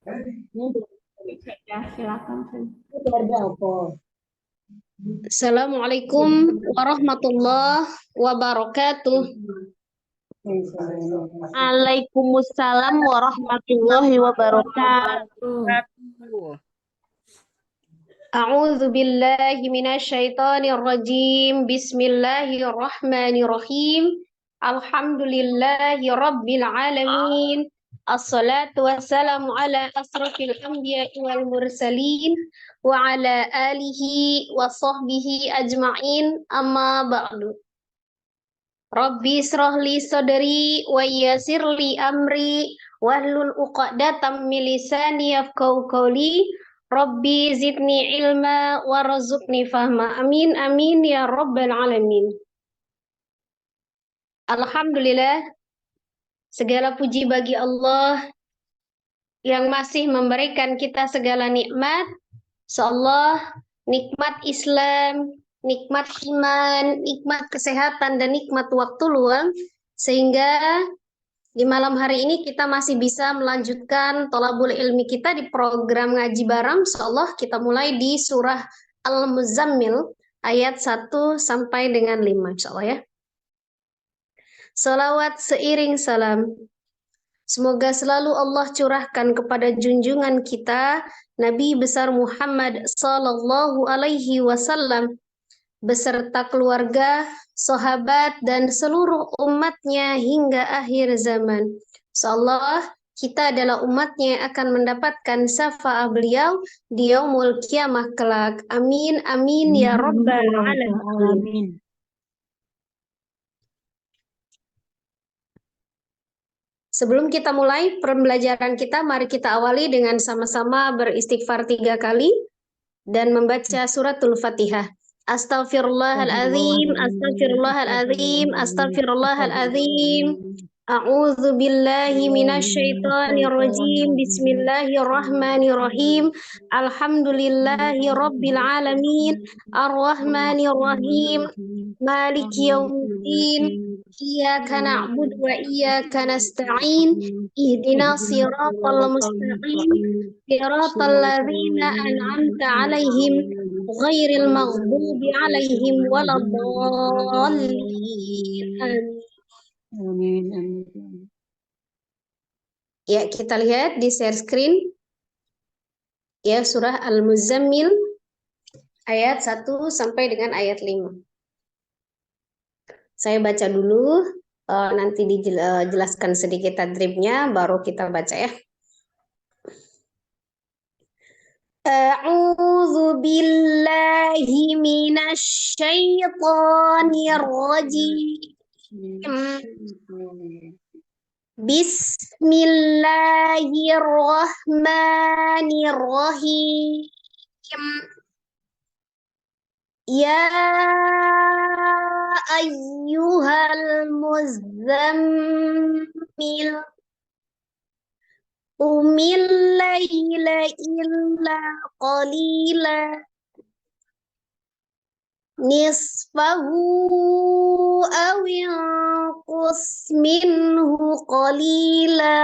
Ini boleh cek ya, silakan. Assalamualaikum warahmatullahi wabarakatuh. Waalaikumsalam warahmatullahi wabarakatuh. A'udzu billahi minasyaitonir rajim. Bismillahirrahmanirrahim. Alhamdulillahi rabbil alamin. Assalatu wassalamu ala asrafil anbiya'i wal mursalin wa ala alihi wa sahbihi ajma'in. Amma ba'du. Rabbi israhli sadri wa yassirli amri wahlul 'uqdatam min lisani yafqahu qawli. Rabbi zidni ilma warzuqni fahma. Amin amin ya rabbal alamin. Alhamdulillah, segala puji bagi Allah yang masih memberikan kita segala nikmat. Seolah nikmat Islam, nikmat iman, nikmat kesehatan, dan nikmat waktu luang, sehingga di malam hari ini kita masih bisa melanjutkan thalabul ilmi kita di program ngaji bareng. Insyaallah kita mulai di surah Al-Muzammil ayat 1 sampai dengan 5 insyaallah ya. Salawat seiring salam. Semoga selalu Allah curahkan kepada junjungan kita Nabi besar Muhammad sallallahu alaihi wasallam beserta keluarga, sahabat, dan seluruh umatnya hingga akhir zaman. Insyaallah kita adalah umatnya yang akan mendapatkan syafaat beliau di yaumul kiamah kelak. Amin amin ya rabbal alamin. Sebelum kita mulai pembelajaran kita, mari kita awali dengan sama-sama beristighfar 3 kali dan membaca suratul Fatihah. Astaghfirullahaladzim, astaghfirullahaladzim, astaghfirullahaladzim. A'udzu billahi minasyaitonir rajim. Bismillahirrahmanirrahim. Alhamdulillahi rabbil alamin. Arrahmanir rahim. Maliki yaumiddin. Iyyaka na'budu wa iyyaka nasta'in. Ihdinas siratal mustaqim. Siratal ladzina an'amta 'alaihim ghairil maghdubi 'alaihim waladdallin. Amin. Amin. Ya, kita lihat di share screen ya surah Al-Muzammil ayat 1 sampai dengan ayat 5. Saya baca dulu, nanti dijelaskan sedikit tadribnya, baru kita baca ya. A'udzu billahi minasy syaithanir rajim. Bismillahirrahmanirrahim. Ya ayyuhal muzammil qumil laila illa qalila nisfahu aw inqus minhu qalila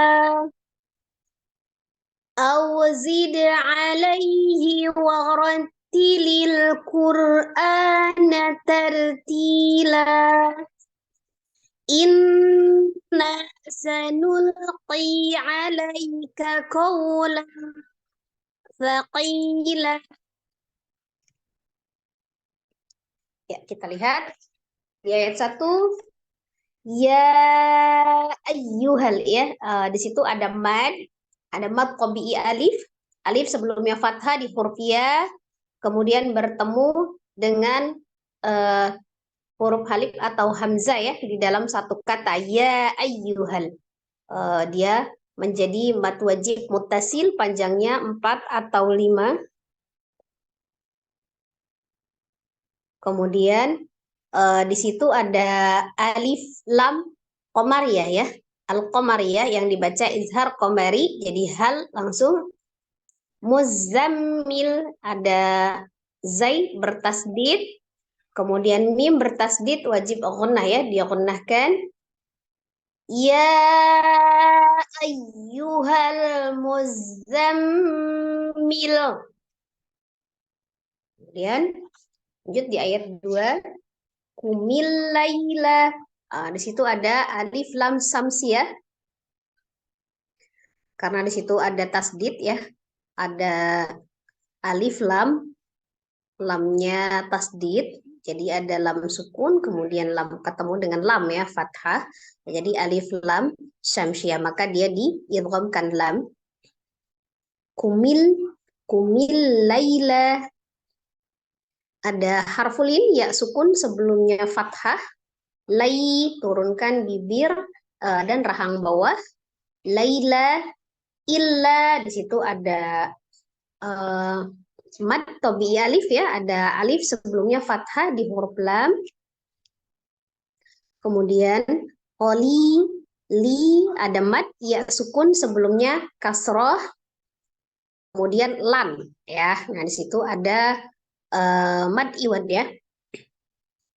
aw zid alaihi warattilil qur'ana tartila inna sanulqi alaika qawlan thaqila. Ya, kita lihat di ayat 1. Ya ayyuhal ya. Di situ ada mad qabi'i alif. Alif sebelumnya fathah di huruf ya, kemudian bertemu dengan huruf halif atau hamzah ya di dalam satu kata ya ayyuhal. Dia menjadi mad wajib muttasil, panjangnya 4 atau 5. Kemudian di situ ada alif lam qamariyah ya. Al-qamariyah yang dibaca izhar qamari, jadi hal langsung. Muzammil ada zai bertasdid, kemudian mim bertasdid wajib ghunnah ya, dia ghunnahkan. Ya ayyuhal muzammil. Kemudian lanjut di ayat 2. Kumil laila. Di situ ada alif lam samsiyah. Karena di situ ada tasdid ya. Ada alif lam. Lamnya tasdid. Jadi ada lam sukun, kemudian lam ketemu dengan lam ya, fathah. Jadi alif lam syamsiyah, maka dia diidghamkan lam. Kumil, kumil laila. Ada harfulin ya sukun sebelumnya fathah. Lai turunkan bibir dan rahang bawah. Laila, illa di situ ada mad tobi alif ya, ada alif sebelumnya fathah di huruf lam. Kemudian oli, li ada mad ya sukun sebelumnya kasroh. Kemudian lan ya. Nah di situ ada mad iwad ya,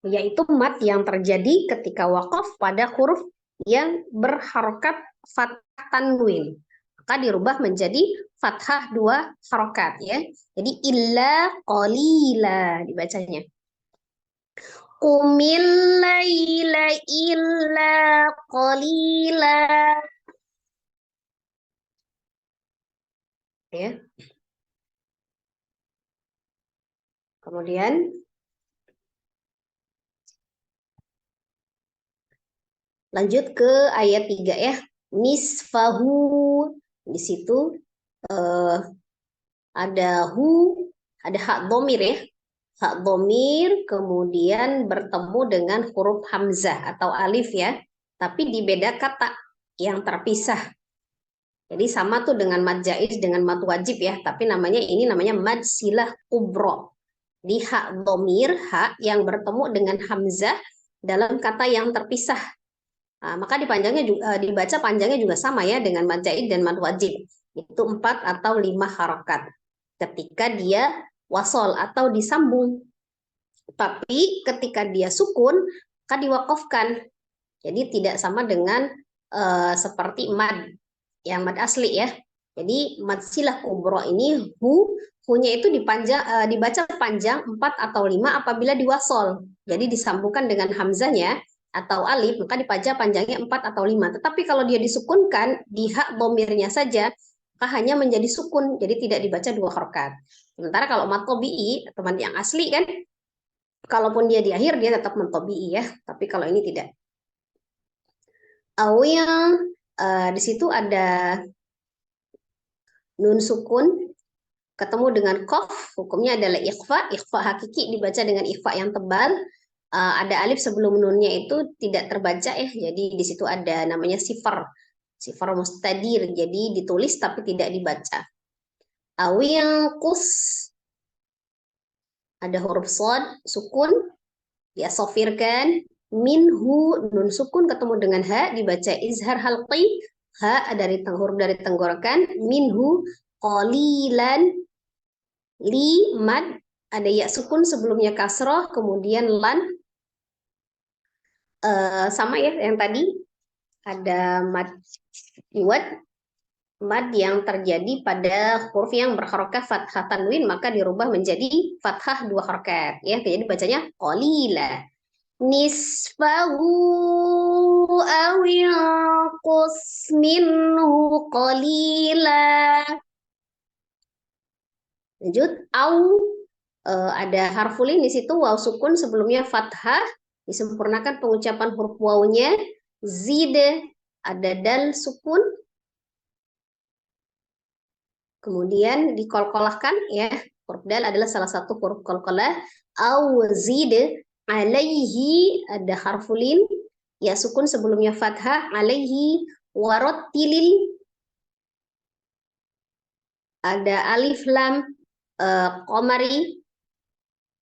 yaitu mad yang terjadi ketika wakaf pada huruf yang berharokat fathah tanwin. Maka dirubah menjadi fathah 2 harokat ya. Jadi illa qalila dibacanya. Qumil laila illa qalila. Ya. Kemudian lanjut ke ayat 3 ya. Nisfahu. Di situ ada hu, ada hak domir ya. Hak domir kemudian bertemu dengan huruf hamzah atau alif ya. Tapi di beda kata yang terpisah. Jadi sama tuh dengan mad jaiz dengan mad wajib ya. Tapi ini namanya mad silah kubro. Di hak domir, hak yang bertemu dengan hamzah dalam kata yang terpisah. Nah, maka dibaca panjangnya juga sama ya dengan mad jaiz dan mad wajib. Itu 4 atau 5 harokat ketika dia wasol atau disambung. Tapi ketika dia sukun, maka diwakafkan. Jadi tidak sama dengan seperti mad yang mad asli ya. Jadi mad silah kubro ini hu-nya itu dibaca panjang 4 atau 5 apabila diwasol. Jadi disambungkan dengan hamzahnya atau alif, maka dibaca panjangnya 4 atau 5. Tetapi kalau dia disukunkan di hak domirnya saja, maka hanya menjadi sukun, jadi tidak dibaca 2 harokat. Sementara kalau mad tobi'i, teman yang asli kan, kalaupun dia di akhir, dia tetap mad tobi'i ya. Tapi kalau ini tidak. Awil, di situ ada nun sukun, ketemu dengan kof, hukumnya adalah ikhfa hakiki dibaca dengan ikhfa yang tebal. Ada alif sebelum nunnya itu tidak terbaca ya, jadi di situ ada namanya sifar mustadir, jadi ditulis tapi tidak dibaca. Awil kus, ada huruf shad sukun, diasofirkan, minhu nun sukun ketemu dengan ha dibaca izhar halqi, ha huruf dari tenggorokan, minhu qalilan, li mad ada ya sukun sebelumnya kasroh, kemudian lan sama ya yang tadi ada mad iwad, mad yang terjadi pada huruf yang berharokat fathah tanwin maka dirubah menjadi fathah 2 harokat ya. Jadi bacanya qalila. Nisfahu awil qus minhu qalila. Lanjut au, ada harfulin di situ waw sukun sebelumnya fathah, disempurnakan pengucapan huruf wawnya. Zid, ada dal sukun, kemudian dikolkolahkan ya, huruf dal adalah salah satu huruf kolkolah. Au zid alaihi, ada harfulin ya sukun sebelumnya fathah, alaihi warattilil, ada alif lam komari,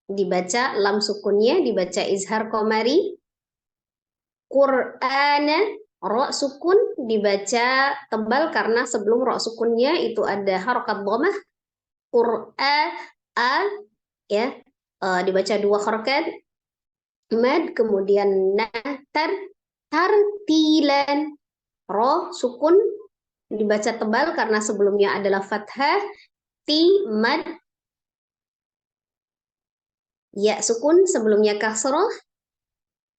dibaca lam sukunnya dibaca izhar komari. Qur'ana, ro sukun dibaca tebal karena sebelum ro sukunnya itu ada harokat dhamah. Qur'a ya, dibaca 2 harokat mad, kemudian tartilan Ro sukun dibaca tebal karena sebelumnya adalah fathah. Ti mad, ya sukun sebelumnya kasroh.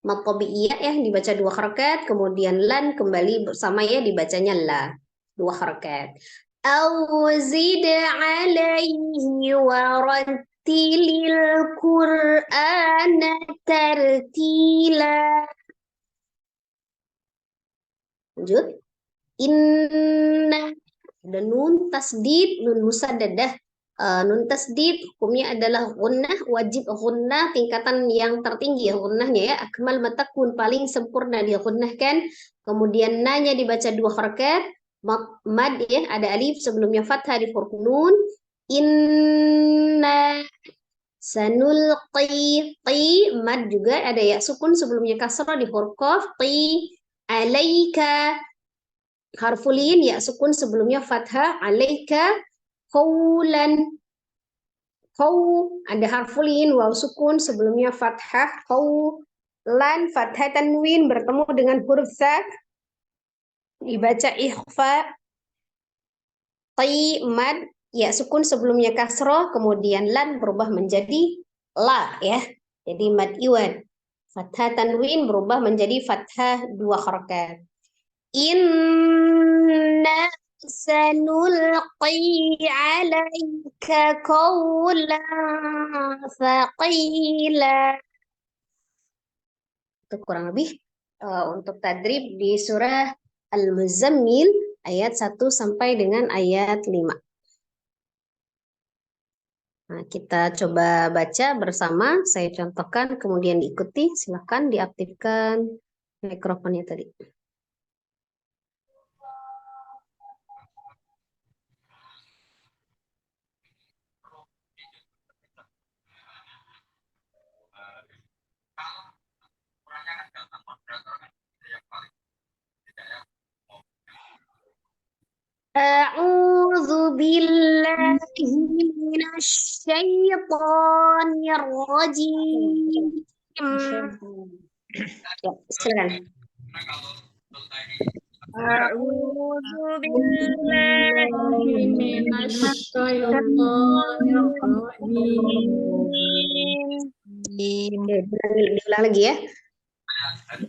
Mad tabi'iyah ya dibaca 2 harakat, kemudian lan kembali bersama ya dibacanya la 2 harakat. Au zid alaihi warattilil Qur'ana tartila. Lanjut. Inna, ada nun tasdid, nun musaddadah. Nun tasdid hukumnya adalah gunnah, wajib gunnah tingkatan yang tertinggi ya gunnahnya ya. Akmal matakun paling sempurna dia gunnahkan. Kemudian nanya dibaca 2 harakat. Mad ya, ada alif sebelumnya fathah di huruf nun. Inna sanulqi, qi mad juga ada ya sukun sebelumnya kasrah di huruf qaf. Qi alaika, harfulin ya sukun sebelumnya fathah. Alaika qawlan, qaw ada harfulin waw sukun sebelumnya fathah. Qawlan fathah tanwin bertemu dengan huruf sa dibaca ikhfa. Qi mad ya sukun sebelumnya kasroh, kemudian lan berubah menjadi la ya. Jadi mad iwad. Fathah tanwin berubah menjadi fathah 2 harakat. Inna sanulqi alaika qawlan thaqila. Itu kurang lebih untuk tadrib di surah Al-Muzammil ayat 1 sampai dengan ayat 5. Nah, kita coba baca bersama, saya contohkan kemudian diikuti, silakan diaktifkan mikrofonnya tadi. A'udzu billahi minasy syaithanir rajim. Ya, silakan. A'udzu billahi Oke, diulang lagi ya.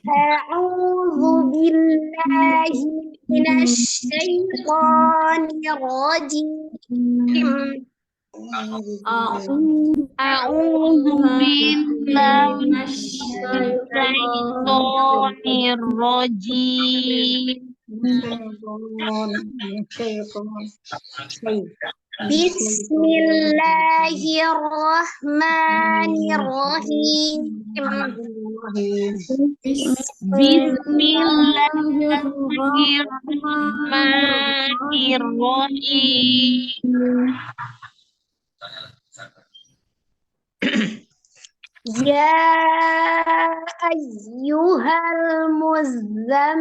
A'udzu billahi minasy syaithanir rajim. A'udzu billahi minasyaitonir rajim. Bismillahirrahmanirrahim. Bismillahirrahmanirrahim. Ya ayyuhal muzammil.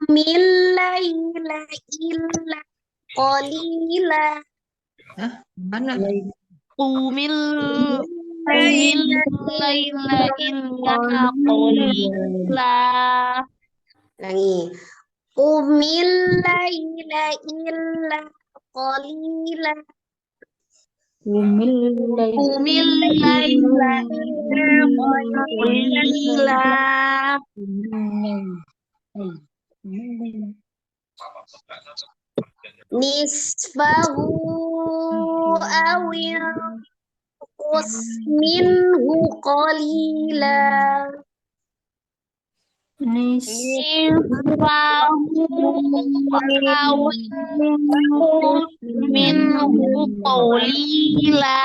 Millaila illa qalila. Mana? Qumil laila illa qalila. Ulangi. Qumil laila illa qalila. Qumil laila illa qalila. Nisfahu awil qus minhu qalila. Minhu qalila.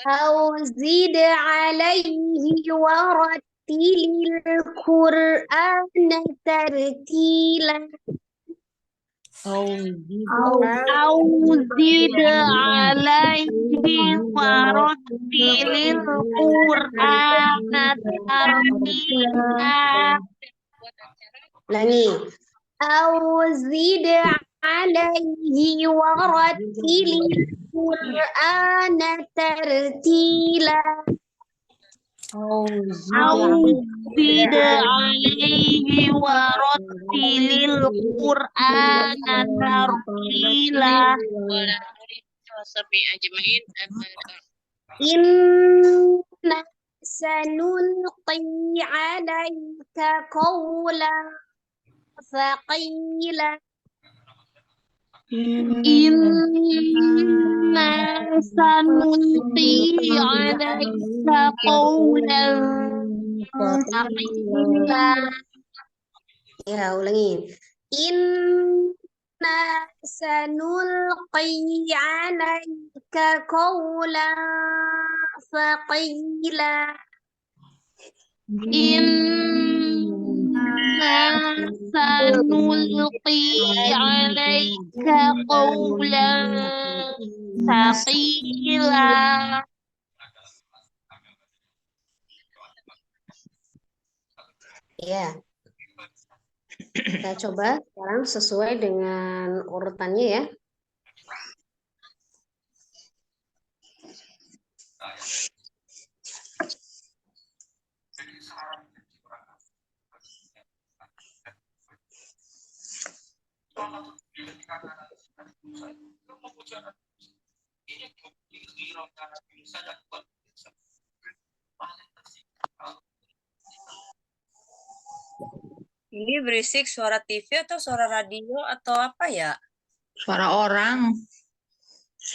Au zid alaihi warattilil Qur'ana tartila. أو أو زد عليه ورتل القرآن ترتيلا. Ulangi. Auzid alaihi warattilil Qur'ana tartila. أو زد عليه ورتل القرآن ترتيلا. Inna sanulqi alaika qawlan thaqila. Inna sanulqi alaika qawlan thaqila. Ya, ulangi. Inna sanulqi alaika qawlan thaqila. Inna sanulqi alaika qawlan thaqila. Ya, kita coba sekarang sesuai dengan urutannya ya. Ini berisik suara TV atau suara radio atau apa ya? Suara orang.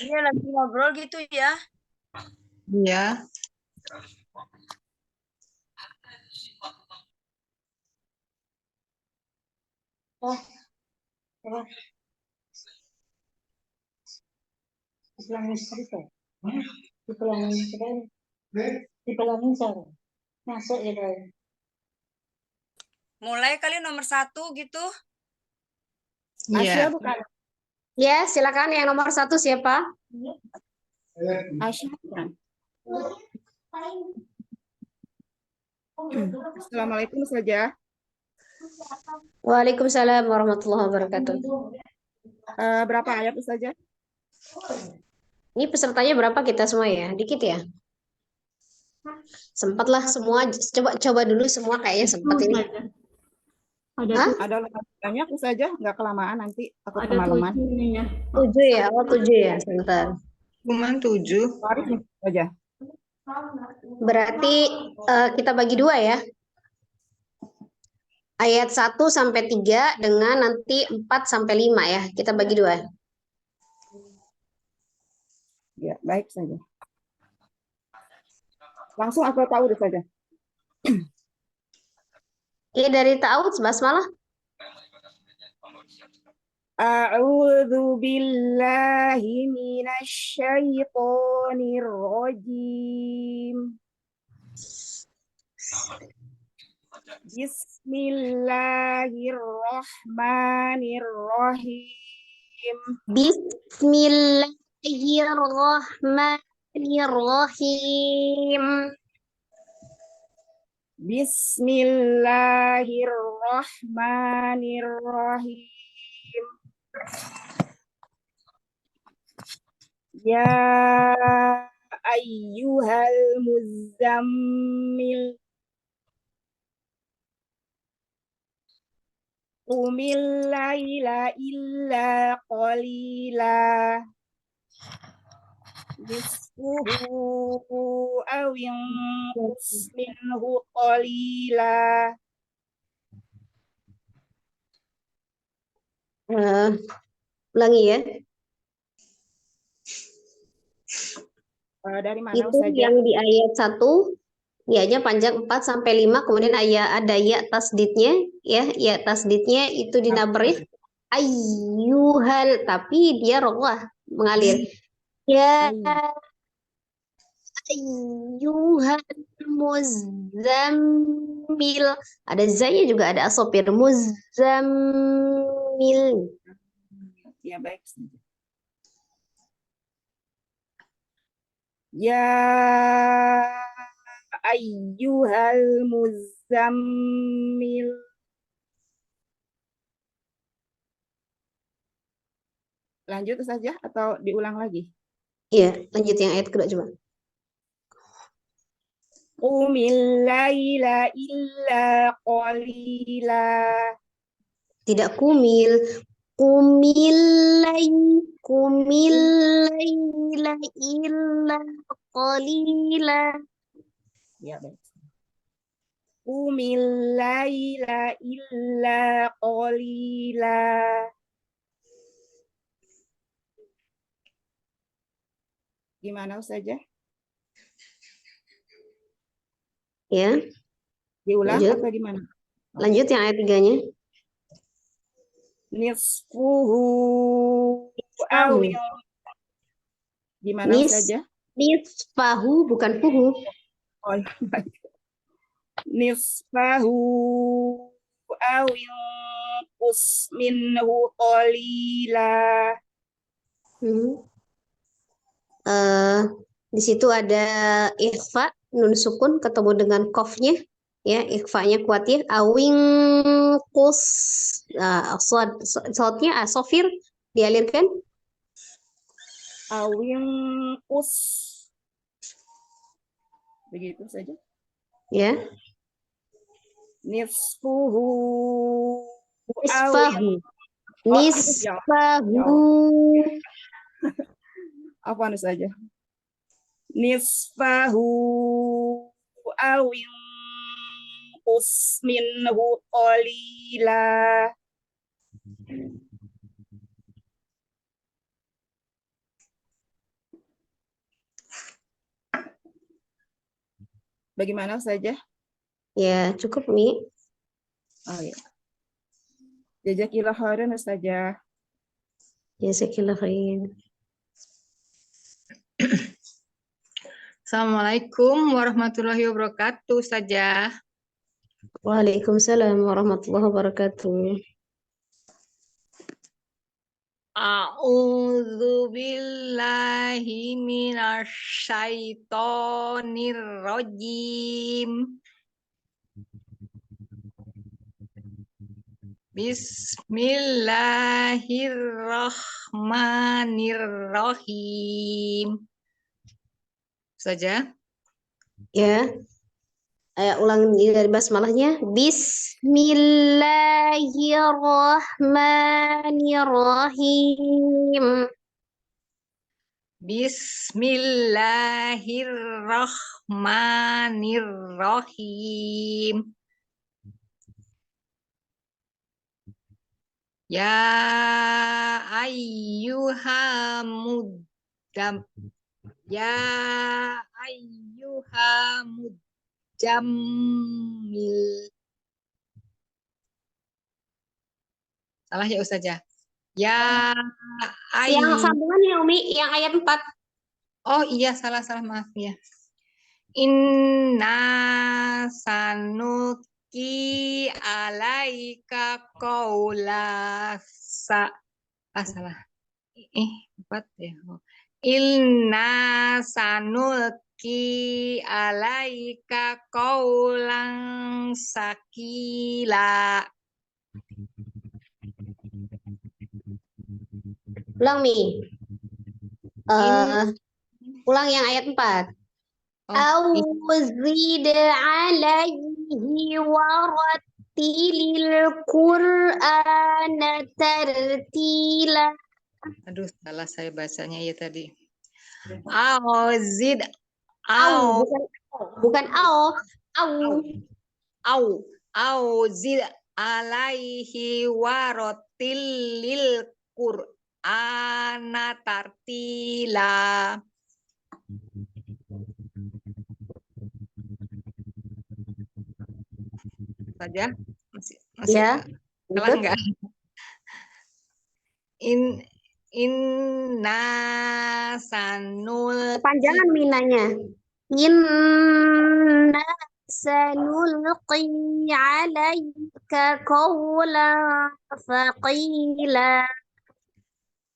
Iya lagi ngobrol gitu ya. Iya. Mulai kali nomor 1 gitu. Iya. Ya, silakan yang nomor 1 siapa? Assalamualaikum Ustazah. Waalaikumsalam warahmatullahi wabarakatuh. Berapa ayat Ustazah? Ini pesertanya berapa kita semua ya? Dikit ya? Sempatlah semua, coba dulu semua kayaknya sempat ini. Hah? Ada banyak Ustazah, nggak kelamaan nanti takut Ada kemalaman. 7 nih ya. 7 ya? Oh 7 ya, sebentar. Cuman 7. Faris nih Ustazah. Berarti kita bagi 2 ya. Ayat 1 sampai 3 dengan nanti 4 sampai 5 ya. Kita bagi 2. Ya, baik saja. Langsung aku tahu Ustazah. Iya dari ta'awudz basmalah. A'udzu billahi minasy syaithanir rajim. Bismillahirrahmanirrahim. Bismillahirrahmanirrahim. Bismillahirrahmanirrahim. Ya ayyuhal muzammil qumil laila illa qalila nisfuhu aw inqus minhu qalila. Ulangi ya. Dari mana Itu Ustazah? yang di ayat 1 ya-nya panjang 4 sampai 5, kemudian ada ya tasdidnya ya, ya tasdidnya itu dinabrif ayyuhal, tapi dia roghah mengalir. Ya ayyuhal muzammil. Ada zanya juga, ada asopir muzammil. Ya, baik. Ya ayyuhal muzammil. Lanjut saja atau diulang lagi? Iya, lanjut yang ayat kedua coba. Qumil laila illa qalila. Tidak kumil. Kumil laila illa qalila. Ya, baik. Qumil laila illa qalila. Gimana saja? Ya, Diulang lanjut. atau gimana? Lanjut yang ayat tiganya. Nisfuhu aw Nisfahu. gimana Nis, saja? nisfahu bukan puhu. Oh, baik. Nisfahu aw yunqus minhu qalila. Hmm. Di situ ada ikhfa, nun sukun ketemu dengan kofnya. Ya, ikhfanya kuat ya. Awing kus, sodnya asofir dialirkan. Aw yunqus. Begitu saja. Ya, Nisfuhu aw nisfahu. Oh, Nisfahu. apa saja? Nisfahu aw yunqus minhu qalila. Bagaimana saja? Ya, cukup Mi. Oh ya. Jazakillah khairan saja. Jazakallah khair. Assalamualaikum warahmatullahi wabarakatuh saja. Waalaikumsalam warahmatullahi wabarakatuh. A'udzu billahi minasyaitonir rajim. Bismillahirrahmanirrahim. Saja. Ya, ulang dari basmalahnya. Bismillahirrahmanirrahim. Bismillahirrahmanirrahim. Ya ayyuhamudam. Ya ayyuhamujammil. Salah ya Ustazah. Ya Yang sambungan ya Umi, yang ayat 4. Oh iya, salah maaf ya. Inna sanuki alaika qaula salah. 4 ya. Inna sanuki alaika qaulan sakila. Ulang Mi. Ulang yang ayat 4. Awzid alaihi warattilil Qur'ana tartila. Aduh, salah saya bacanya ya tadi. Awzid bukan Awzid alaihi warattilil Qur'ana tartila. Saja masih ya, salah enggak? Inna sanul kepanjangan minanya. Inna sanulqi alaika qawlan thaqila.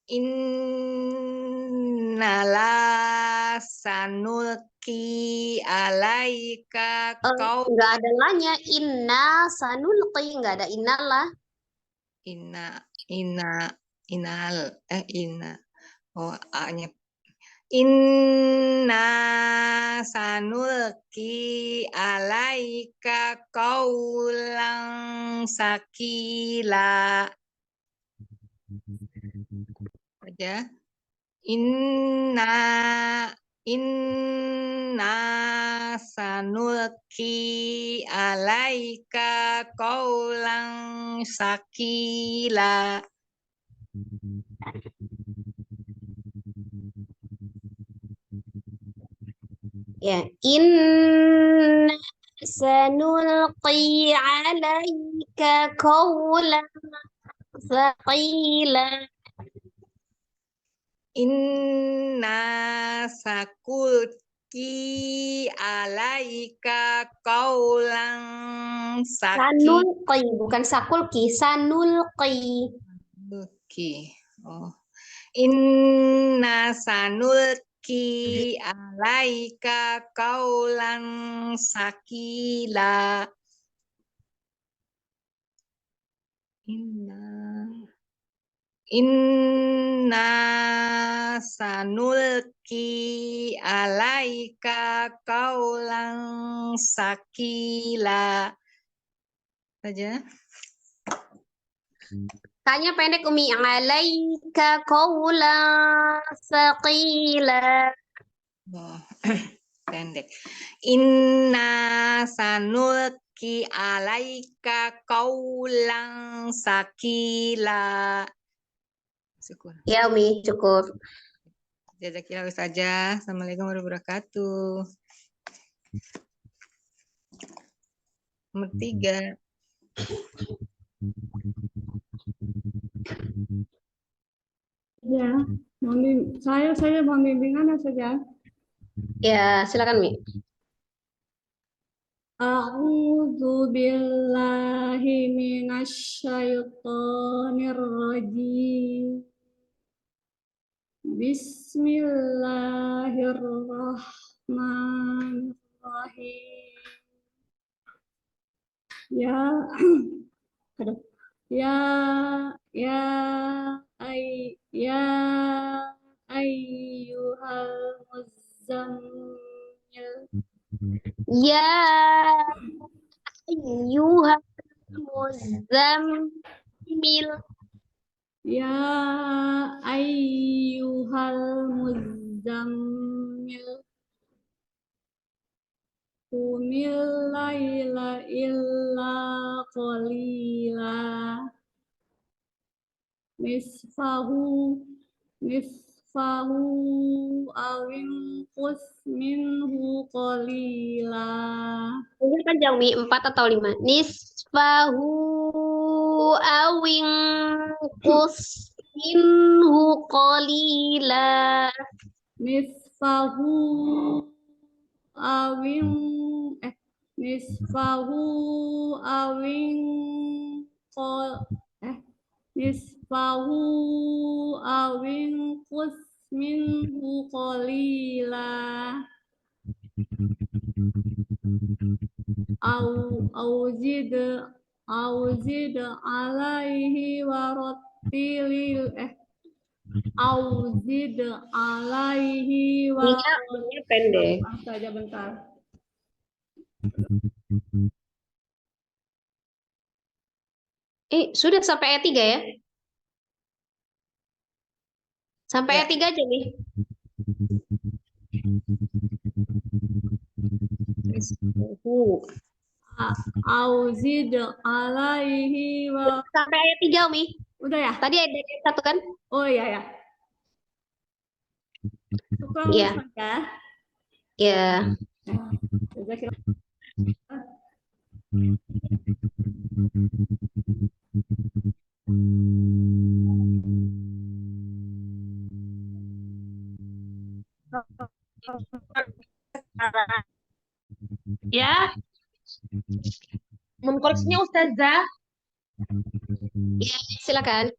Innala sanulki alaika Nggak ada lanya. Inna sanulqi. Nggak ada innalah. inna inal inna a-nya inna sanulki alaika qaulan sakila aja inna sanulki alaika qaulan sakila. Ya, inna sanulqi alaika qawlan thaqila. Inna sakulki alaika qaulan Sanulqi, bukan sakulki, sanulqi. Oh. Inna sanulki alaika qaulan sakila. Inna sanulki alaika qaulan sakila. Saja. Tanya pendek Umi, alaika qawlan thaqila. Oh, pendek. Inna sanulki alaika qaulan sakila. Syukur. Ya Umi, cukup. Jazakillah Ustazah. Assalamualaikum warahmatullahi wabarakatuh. Nomor 3. Ya, saya mau bimbingan saja. Ya, silakan Mi. A'udzu billahi minasyaitonir rajim. Bismillahirrahmanirrahim. Ya, aduh. Ya ayyuhal muzammil. Ya ayyuhal muzammil. Ya ayyuhal muzammil. Qumil laila illa qalila. Nisfahu awin qus minhu qalila. Ini panjang Mi, 4 atau 5? Nisfahu awin qus minhu qalila. Nisfahu awin nisfahu awin nisfahu awin qus minhu qalila. Auzid alaihi warattilil Auzid alaihi Ini pendek. saja bentar. Sudah sampai ayat 3 ya? Sampai ayat 3 aja nih. Auzid alaihi wa Sampai ayat 3 Umi. udah ya? Tadi ada ayat 1 kan? Oh iya ya. Syukur Iya. ya. Ya. Jazakillah. Ya, mengkoreksinya Ustazah. Ya, silakan.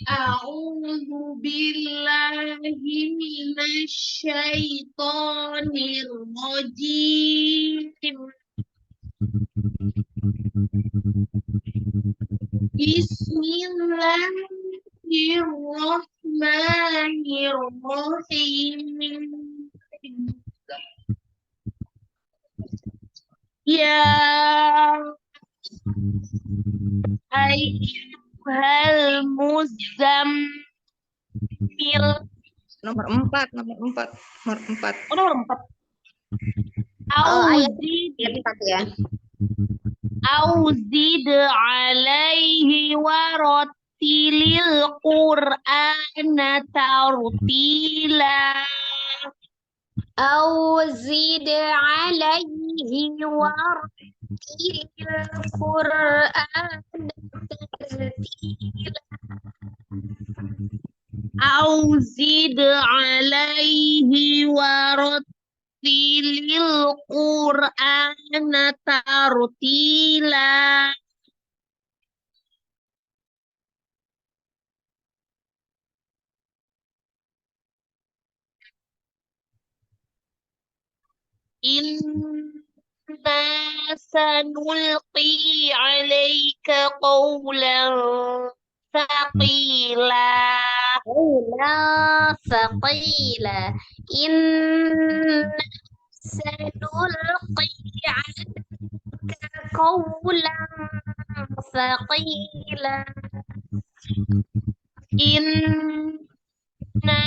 أعوذ بالله من الشيطان الرجيم بسم الله الرحمن الرحيم يا أيها المزمل Nomor 4, nomor 4, nomor 4. Oh, nomor 4. ayat Auzid ayat 4 ya. Auzid alaihi warattilil Qur'ana tartila. Auzid alaihi wartilil Qur'an tartila. Auzid alaihi warattilil Qur'ana tartila. Inna sanulqi alaika qawlan thaqila. Qawla thaqila. Inna sanulqi alaika qawlan thaqila. Inna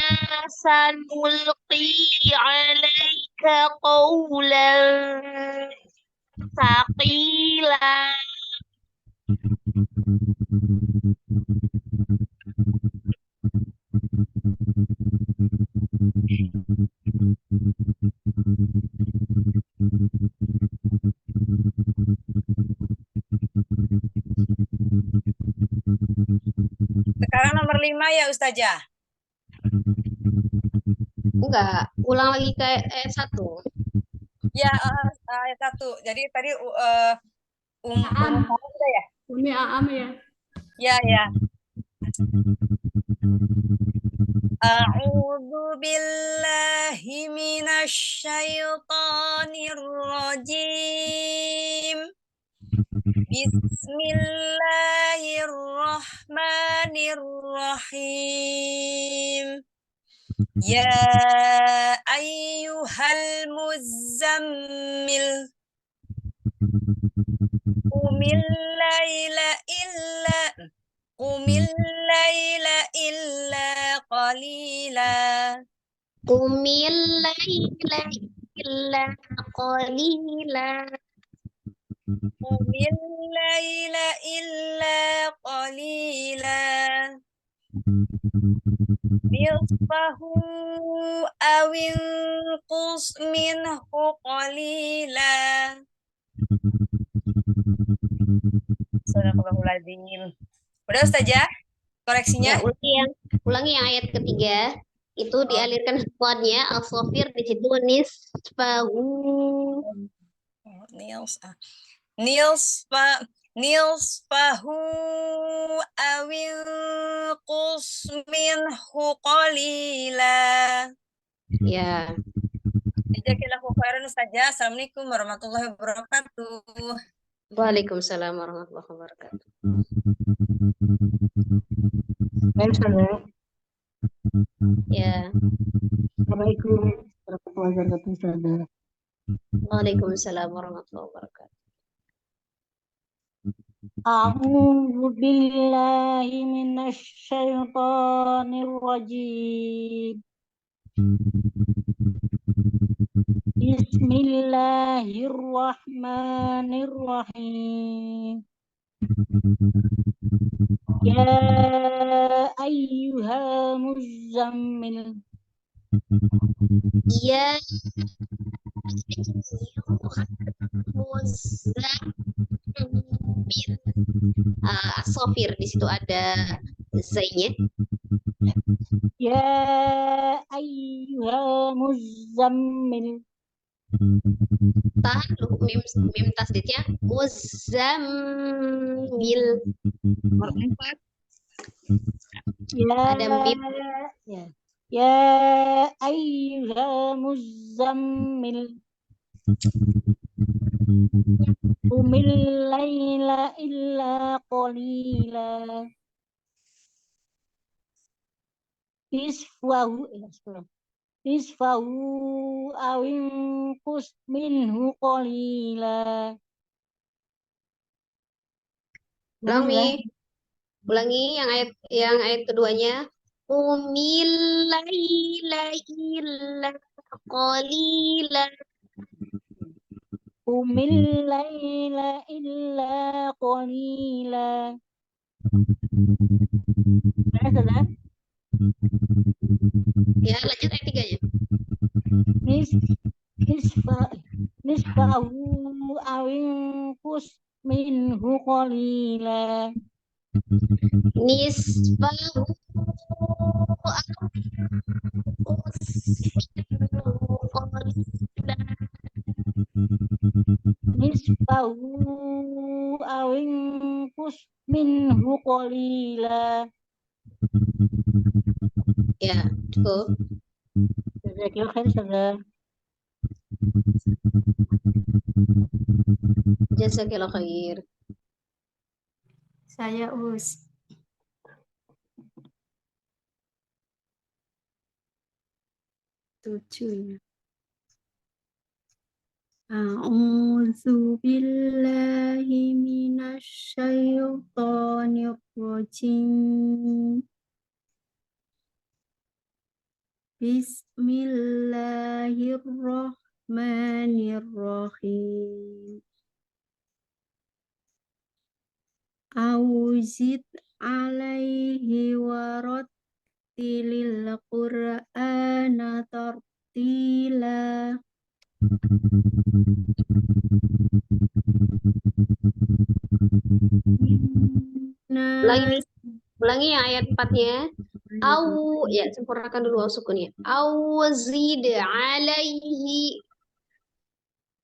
sanulqi alaika qawlan thaqila. Sekarang nomor 5 ya Ustazah. Enggak, ulang lagi ke ayat 1. Ya, ayat 1. Jadi tadi Aam. sudah ya? Umi Aam ya. Ya, ya. A'udzu billahi minasy syaithanir rajim. Bismillahirrahmanirrahim. Ya ayyuhal muzammil qumil laila illa qalila. Qumil laila illa qalila. Qumil laila illa qalila. Nisfahu awin qus minhu qalila. Sadaqallahul Udah Ustazah? Koreksinya? Ya, ulangi yang ayat ketiga. Itu dialirkan squadnya al-sofir di situ nisfahu. Nilspahu awin qus minhu qalila. Ya. Jazakallahu khairan Ustazah. Assalamualaikum warahmatullahi wabarakatuh. Waalaikumsalam warahmatullahi wabarakatuh. Ya. Assalamualaikum warahmatullahi wabarakatuh. Waalaikumsalam warahmatullahi wabarakatuh. A'udzu billahi minasy syaithanir rajim. Bismillahirrahmanirrahim. Ya ayyuhal muzammil. Ya Sofir di situ ada zainya. Ya ayyuhal muzammil. Tahan dulu mim tasdidnya muzammil. Nomor 4. Ada mim. يا أيها المزمل قم الليل إلا قليلا نصفه أو انقص منه قليلا Ulangi yang ayat keduanya. Qumil laila illa qalila. قم الليل إلا قليلا sudah Ya, lanjut ayat 3-nya. nisfahu awinkus minhu qalila Nisbahu nisfahu awinkus minhu qalila. Ya, tuh. Jazakallahu khair sudah. Jazakallahu khair. Saya Us. Tujuh. A'udzu billahi minasyaitonir rajim. Bismillahirrahmanirrahim. Auzid alaihi warattilil Qur'ana tartila. Ulangi yang ayat 4-nya. Ya, sempurnakan dulu sukunnya. Auzid alaihi.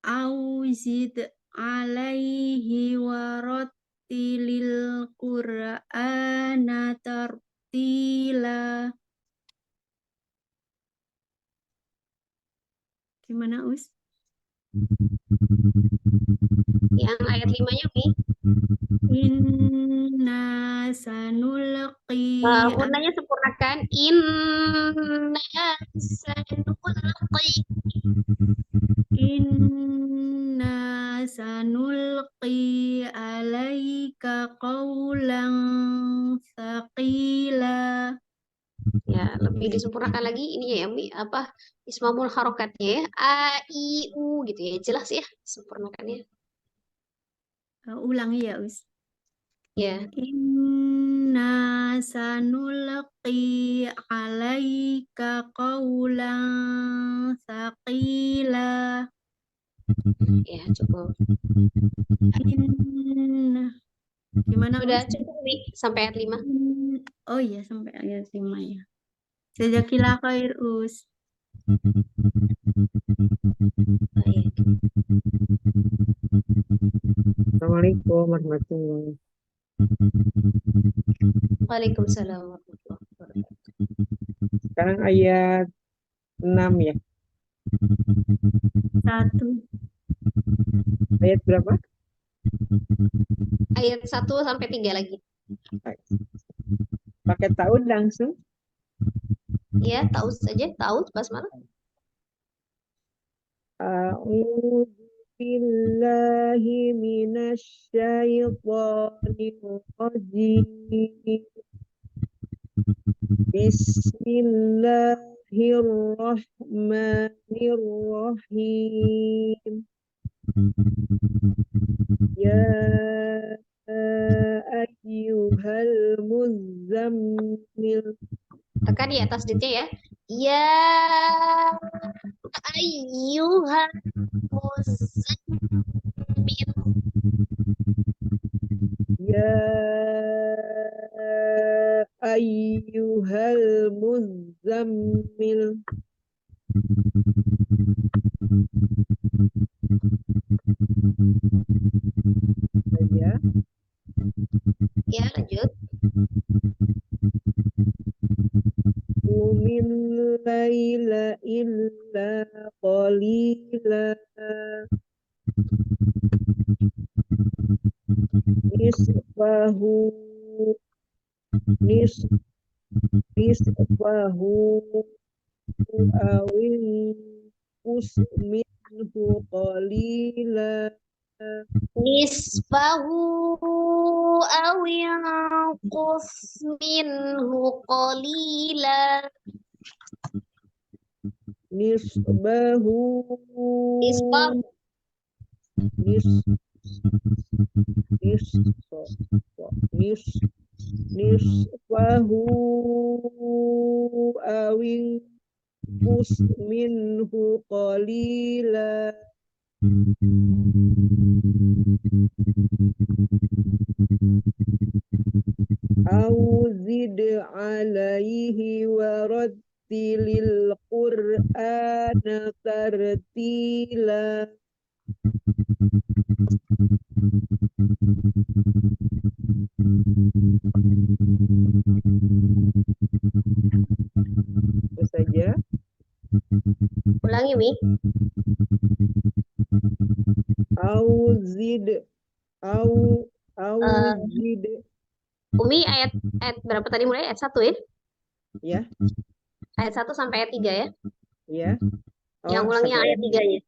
Auzid alaihi warattilil Qur'ana tartila. Gimana, Us? Yang ayat 5-nya, Mi. Inna sanulqi. Gunanya sempurnakan. Inna sanulqi. Inna sanulqi alaika qawlan thaqila. Ya, lebih disempurnakan lagi ini ya, Mi, apa ismamul harokatnya ya. A, I, U gitu ya. Jelas ya sempurnakannya. Ulangi ya, Us. Ya. Inna sanulqi alaika qawlan thaqila. Ya, cukup. Inna. Gimana, Udah Us? cukup, Mi, sampai ayat 5. Oh iya, sampai ayat 5 ya. Jazakallahu khair, Us. Baik. Assalamualaikum warahmatullahi Waalaikumsalam warahmatullahi wabarakatuh. Sekarang ayat 6 ya. 1. Ayat berapa? Ayat 1 sampai 3 lagi. Pakai ta'ud langsung. Ya, tahu saja, tahu basmalah. A'udzu billahi minasyaitonir rajim. Bismillahirrahmanirrahim. Ya ayyuhal muzammil. Tekan di atas ditnya ya. Ya ayyuhan muzammil. Ya ayyuhal muzammil. Ya. Ya, lanjut. قليلا نصفه نصف نصفه أو انقص منه قليلا Nisfahu aw yanqus minhu qalila. nisbahu Nisbah nis nis nis nisbahu awin kus minhu qalila au zid alaihi warattilil qur'ana tartila. Itu saja. ulangi, Mi. Au zid au Eh, zid Umi ayat berapa tadi mulai? Ayat 1 ya? ya Ayat 1 sampai ayat 3 ya? ya. Yang ulangi yang ayat 3-nya.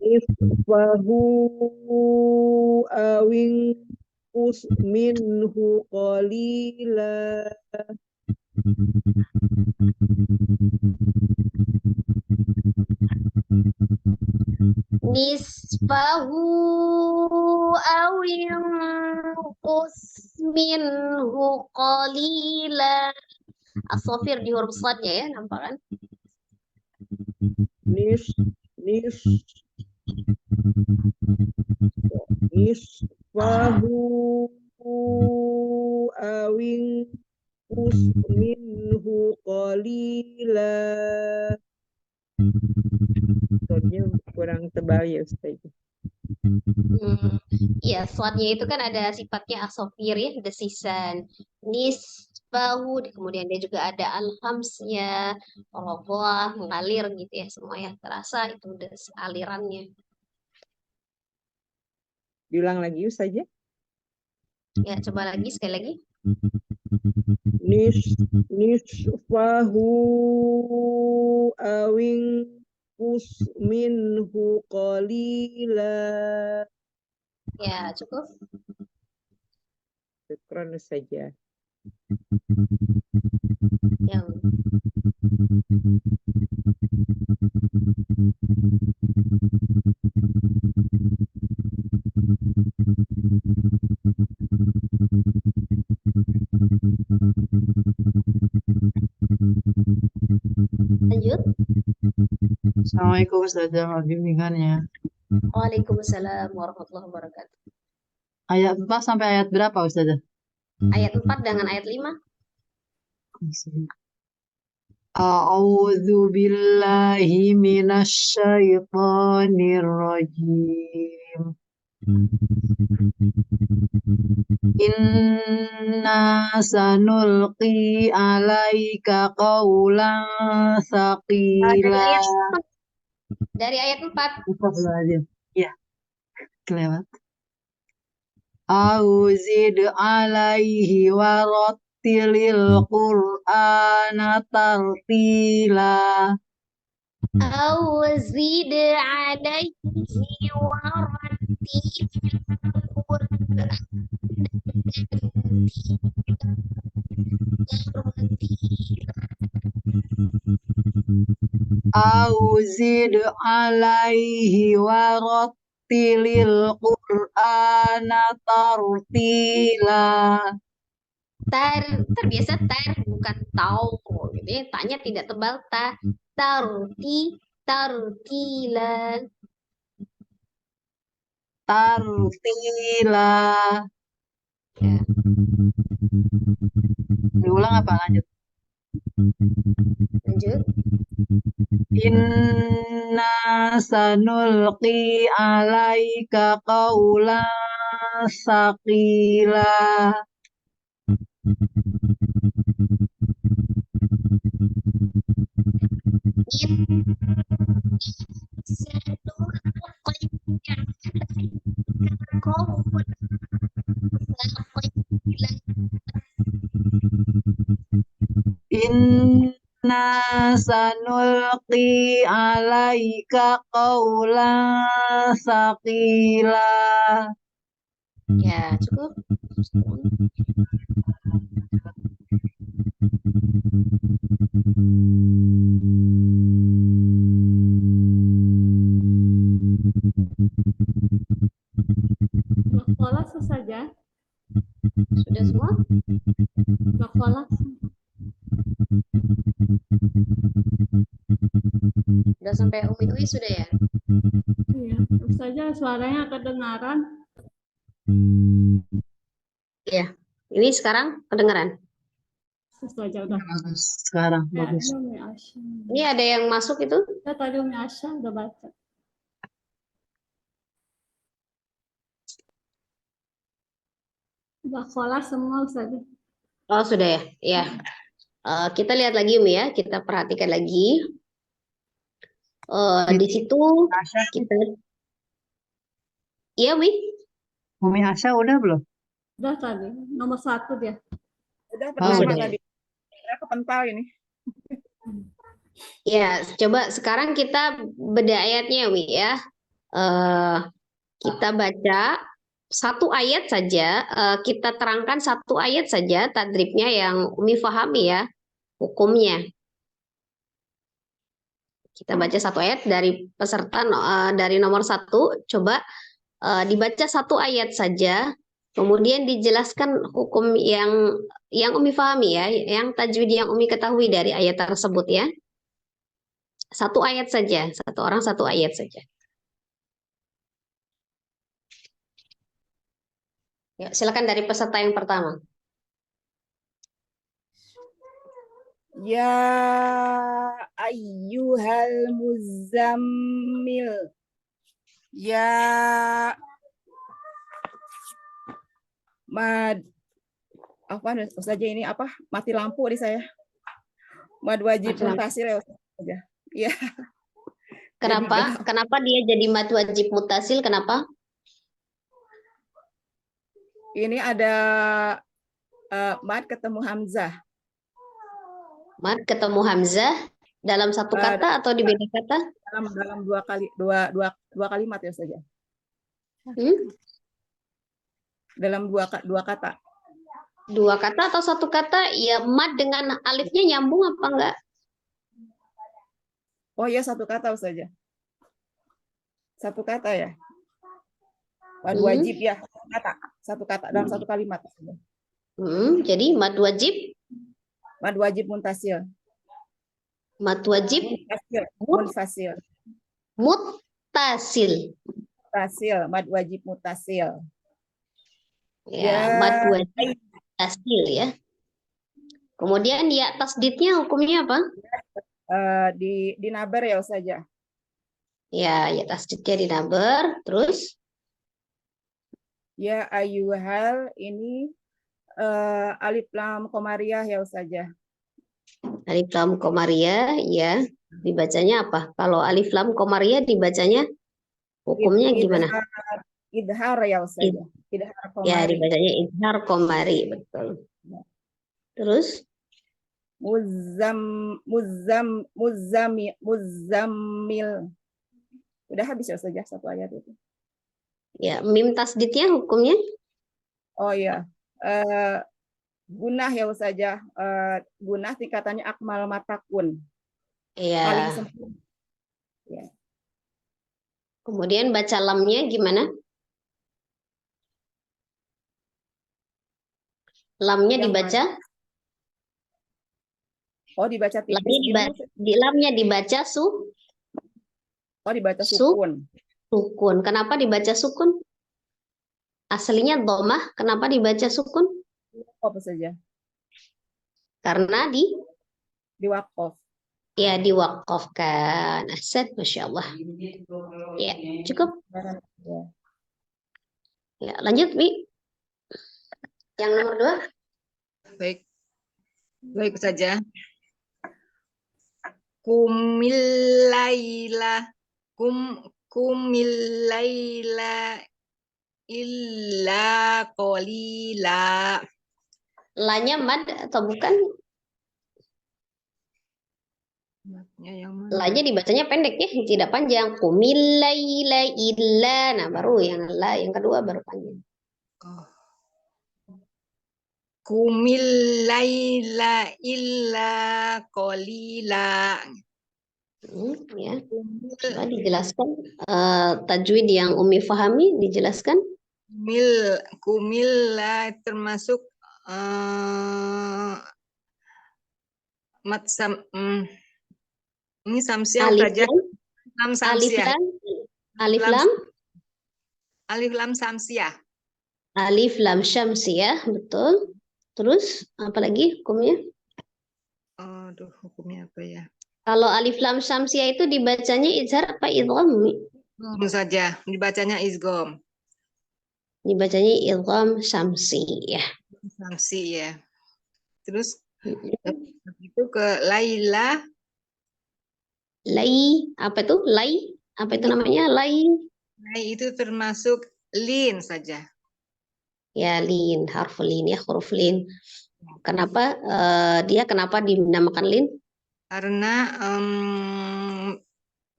Nisfahu awin kus minhu qalila Nisfahu aw yanqus minhu qalila. As-Sofir di huruf shadnya ya, nampak kan? nis nis nisfahu awin kus minhu qalila. Soalnya kurang tebal ya Ustaz. Iya, shadnya itu kan ada sifatnya as-Sofir ya, desisan. Nisfahu, kemudian dia juga ada al-hamsnya, Allah mengalir gitu ya, semua ya terasa itu alirannya. Diulang lagi Ustaz ya. Ya, coba lagi sekali lagi. Nisfahu awin kus minhu qalila. Ya, cukup. Syukran saja. Yang lanjut. Assalamualaikum Ustazah, mohon bimbingannya. Waalaikumsalam warahmatullahi wabarakatuh. Ayat 4 sampai ayat berapa Ustazah? Ayat 4 dengan ayat 5. A'udzu billahi minasyaitonir rajim. Inna sanulqi alaika qawlan thaqila. Dari ayat 4. Astagfirullahaladzim. Ya, kelewat. Auzid alaihi warattilil qur'ana tartila. Aw zid alaihi warattilil Qur'ana Auzid alaihi warattilil qur'ana tartila. Terbiasa bukan tau gitu ya. Tanya tidak tebal tartila. Tartila. Ya. Diulang apa lanjut? Lanjut. Inna sanulqi alaika qawlan thaqila. Inna sanulqi alaika qawlan saqila. Ya, cukup. Makholas saja. Sudah semua? Makholas. Sudah sampai Umi Ui sudah ya? Iya, saja suaranya kedengaran. Iya. Ini sekarang kedengaran. Saja udah. Bagus. Sekarang bagus. Umi Asya. Ini ada yang masuk itu? Ya, tadi Umi Asya udah baca. Makholas semua saja. Oh, sudah ya? Ya. Kita lihat lagi Umi ya. Kita perhatikan lagi. Di situ kita... Iya Umi? Umi Asya udah belum? Udah tadi. Nomor 1 dia. Udah Oh, pertama udah. tadi. Ya, kepental ini. Ya, coba sekarang kita beda ayatnya Umi ya. Kita baca satu ayat saja. Kita terangkan satu ayat saja tadribnya yang Umi fahami ya. Hukumnya. Kita baca satu ayat dari peserta dari nomor 1. Coba dibaca satu ayat saja, kemudian dijelaskan hukum yang Umi fahami ya, yang tajwid yang Umi ketahui dari ayat tersebut ya. Satu ayat saja, satu orang satu ayat saja. Ya, silakan dari peserta yang pertama. Ya ayyuhal muzammil. Ya mad apa Ustazah ini apa? Mati lampu di saya. Mad wajib Mati lampu. muntasil ya Ustazah. Iya. Kenapa? Kenapa dia jadi mad wajib mutasil? Kenapa? Ini ada mad ketemu hamzah. Mad ketemu hamzah dalam satu kata atau di beda kata? Dalam dua kalimat ya saja. Dalam dua kata. Dua kata atau satu kata? Ya, mad dengan alifnya nyambung apa enggak? Oh iya, satu kata saja. Satu kata ya. Mad wajib ya, satu kata dalam satu kalimat. Jadi mad wajib? Mad wajib muntasil. Mad wajib? Munfasil. Muttasil. Mutasil, mad wajib mutasil. Ya, mad wajib mutasil ya. Kemudian ya tasdidnya hukumnya apa? Di nabar ya saja. Ya, ya tasdidnya di nabar. Terus? Ya ayyuhal ini alif lam komariah ya saja. Alif lam komariah ya. Dibacanya apa? Kalau alif lam komariah dibacanya hukumnya gimana? Idhar ya saja. Idhar komari. Ya, dibacanya idhar komari, betul. Terus? Muzammil. Udah habis ya saja satu ayat itu. Ya, mim tasdidnya hukumnya? Oh ya. Gunah ya saja. Gunah tingkatannya akmal matakun. Iya. Paling sempurna. Ya. Kemudian baca lamnya gimana? Lamnya dibaca? Oh, dibaca tipis. Lamnya dibaca Oh, dibaca sukun. Sukun. Kenapa dibaca sukun? Aslinya dhammah, kenapa dibaca sukun? Apa saja? Karena diwaqaf. Ya, diwakafkan. Ahsan, Masya Allah. Ya, cukup. Ya, lanjut, Mi. Yang nomor 2. Baik. Baik saja. Kumil laila kumil laila illa qalila. Lanya mad atau bukan? Matnya yang mana? Lanya dibacanya pendek ya, tidak panjang. Qumil laila illa. Nah, baru yang la yang kedua baru panjang. Oh. Kumil laila illa qalila. Ya. Kumil, Coba dijelaskan tajwid yang Umi fahami, dijelaskan. kumil la termasuk ini samsiah Alif saja. lam, Lam alif samsiah. lam, alif Lam- lam, Alif lam samsiah. alif lam syamsiyah, betul. Terus apa lagi hukumnya? Aduh, hukumnya apa ya? Kalau alif lam syamsiyah itu dibacanya izhar apa idgham? Tentu saja dibacanya izgom. Dibacanya idgham syamsiyah. Samsi ya. Terus itu ke Laila. Lai, apa itu? Lai, apa itu namanya? Lai. Lai itu termasuk lin saja. Ya, lin, harfu lin ya, huruf lin. Kenapa dia kenapa dinamakan lin? Karena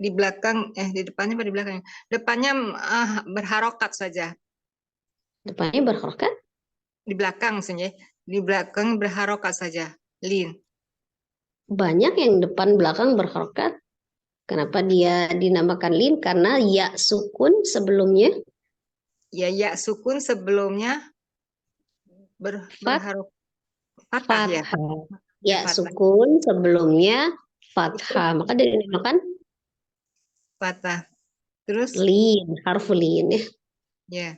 di belakang di depannya apa di belakangnya? Depannya berharokat saja. Depannya berharokat? Di belakang saja. Di belakang berharokat saja. Lin. Banyak yang depan belakang berharokat. Kenapa dia dinamakan lin? Karena ya sukun sebelumnya. Ya sukun sebelumnya berharokat. Fathah ya. Ya Fathah. sukun sebelumnya fathah. Maka dia dinamakan Fathah. Terus lin, harfu lin ya. ya.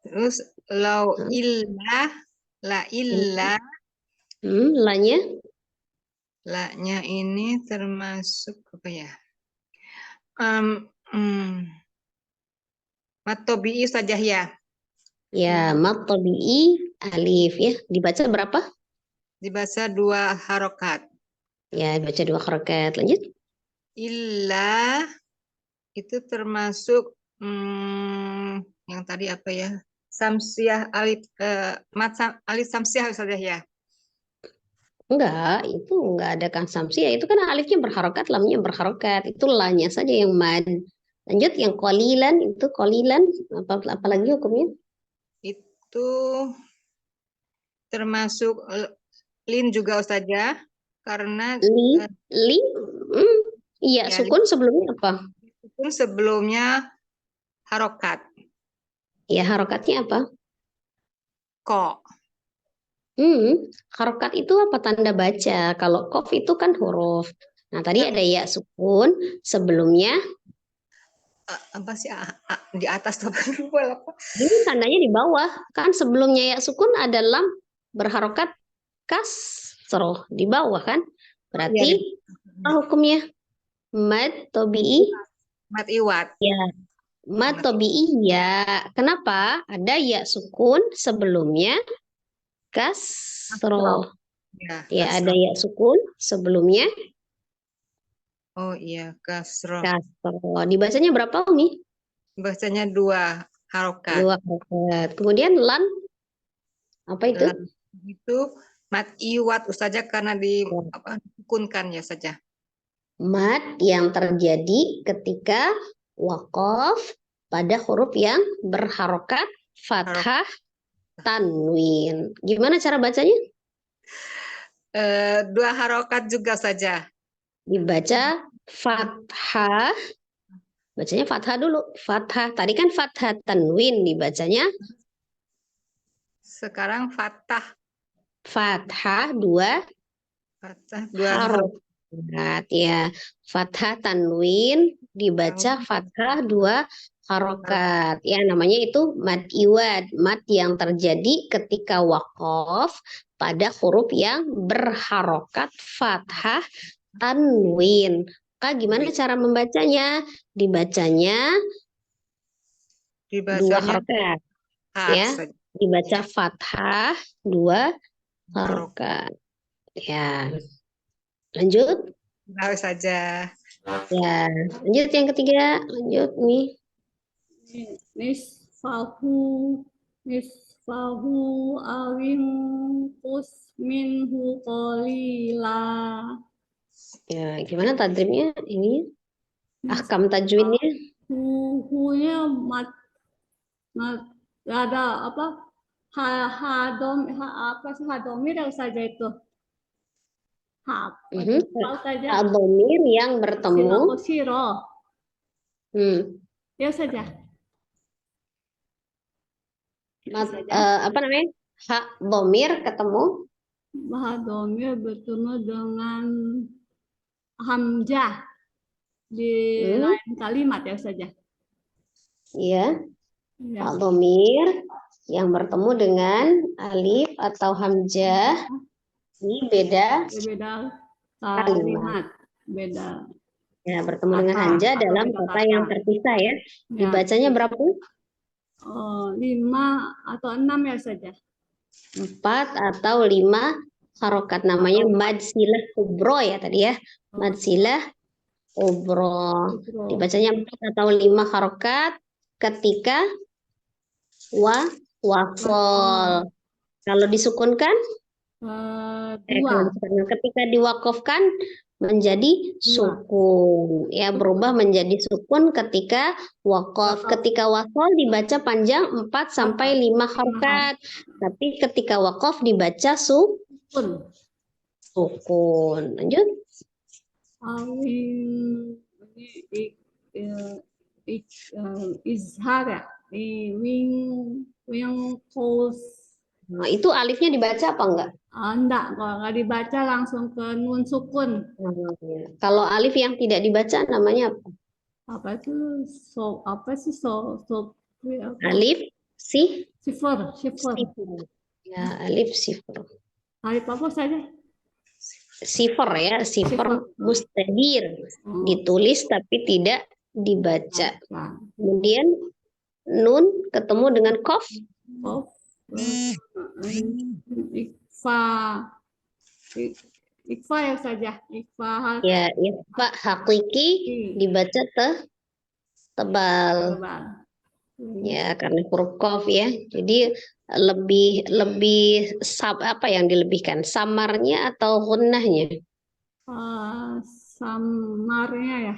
Terus la illa Lanya la-nya ini termasuk apa ya? Mad tabi'i saja ya. ya mad tabi'i alif ya. Dibaca berapa? Dibaca 2 harokat. Ya, dibaca 2 harokat. Lanjut. Illa itu termasuk yang tadi apa ya? Samsiah alif alif samsiah saja ya. Enggak, itu enggak ada konsumsi ya. Itu kan alifnya berharokat, lamnya berharokat. Itu lanya saja yang mad. Lanjut yang qalilan itu qalilan apalagi hukumnya? Itu termasuk lin juga Ustazah karena Li iya, ya, sukun sebelumnya apa? sukun sebelumnya harokat. Ya, harokatnya apa? Ko. Harokat itu apa? Tanda baca. Kalau kof itu kan huruf. Nah, tadi ada ya sukun sebelumnya. Apa sih di atas tuh lupa. Ini tandanya di bawah. Kan sebelumnya ya sukun ada lam berharokat kasroh di bawah kan? Berarti apa hukumnya? Mad tabi'i. Mad iwat. Ya. Mad tabi'i ya. Kenapa? Ada ya sukun sebelumnya kasroh. Ya, ada ya sukun sebelumnya. Oh iya, kasroh. Kasroh. Dibacanya berapa, Umi? Bacanya 2 harokat. 2 harokat. Kemudian lan apa itu? Lan itu mad iwat Ustazah karena disukunkan ya saja. Mad yang terjadi ketika waqaf pada huruf yang berharokat fathah tanwin. Gimana cara bacanya? 2 harokat juga saja. Dibaca fathah. Bacanya fathah dulu. Fathah. Tadi kan fathah tanwin dibacanya. Sekarang fathah. Fathah 2 harokat ya. Fathah tanwin dibaca fathah 2 harokat. Ya, namanya itu mad iwad. Mad yang terjadi ketika waqaf pada huruf yang berharokat fathah tanwin. Kak, gimana cara membacanya? Dibacanya 2 harokat. Ya, dibaca fathah 2 harokat. Ya. Lanjut. Tahu saja. Ya, lanjut yang ketiga. Lanjut nih. Nisfahu awin kus minhu qalila. Ya, gimana tadribnya ini? Ahkam tajwidnya. Hunya ada apa? Apa sih hadomir saja itu? Tahu saja. Al-dhamir yang bertemu. Siro. Ya saja. Apa namanya? Hak dhamir ketemu. Hadomir bertemu dengan hamzah di lain kalimat ya saja. Iya. Ya. Al-dhamir yang bertemu dengan alif atau hamzah di beda kalimat. Beda. Ya, bertemu dengan hamzah dalam kata yang terpisah ya. Dibacanya berapa? 5 atau 6 ya saja. 4 atau 5 harokat, namanya mad silah kubro ya tadi ya. Mad silah kubro. Dibacanya 4 atau 5 harokat ketika waqaf. Kalau disukunkan ketika diwakafkan menjadi sukun, ya berubah menjadi sukun ketika waqaf. Ketika wasol dibaca panjang 4 sampai 5 harokat, tapi ketika waqaf dibaca sukun. Lanjut. Izhar ya. Nah, itu alifnya dibaca apa enggak? Enggak, kalau nggak dibaca langsung ke nun sukun. Kalau alif yang tidak dibaca namanya apa? Apa itu? Alif sifar. Ya, alif sifar. Alif apa saja? Sifar ya, sifar mustadir. Ditulis tapi tidak dibaca. Kemudian nun ketemu dengan qaf. Ikfa ya saja. Ya, ikfa hakiki dibaca tebal. Ya, karena huruf qaf ya. Jadi lebih apa yang dilebihkan? Samarnya atau gunnahnya? Samarnya ya.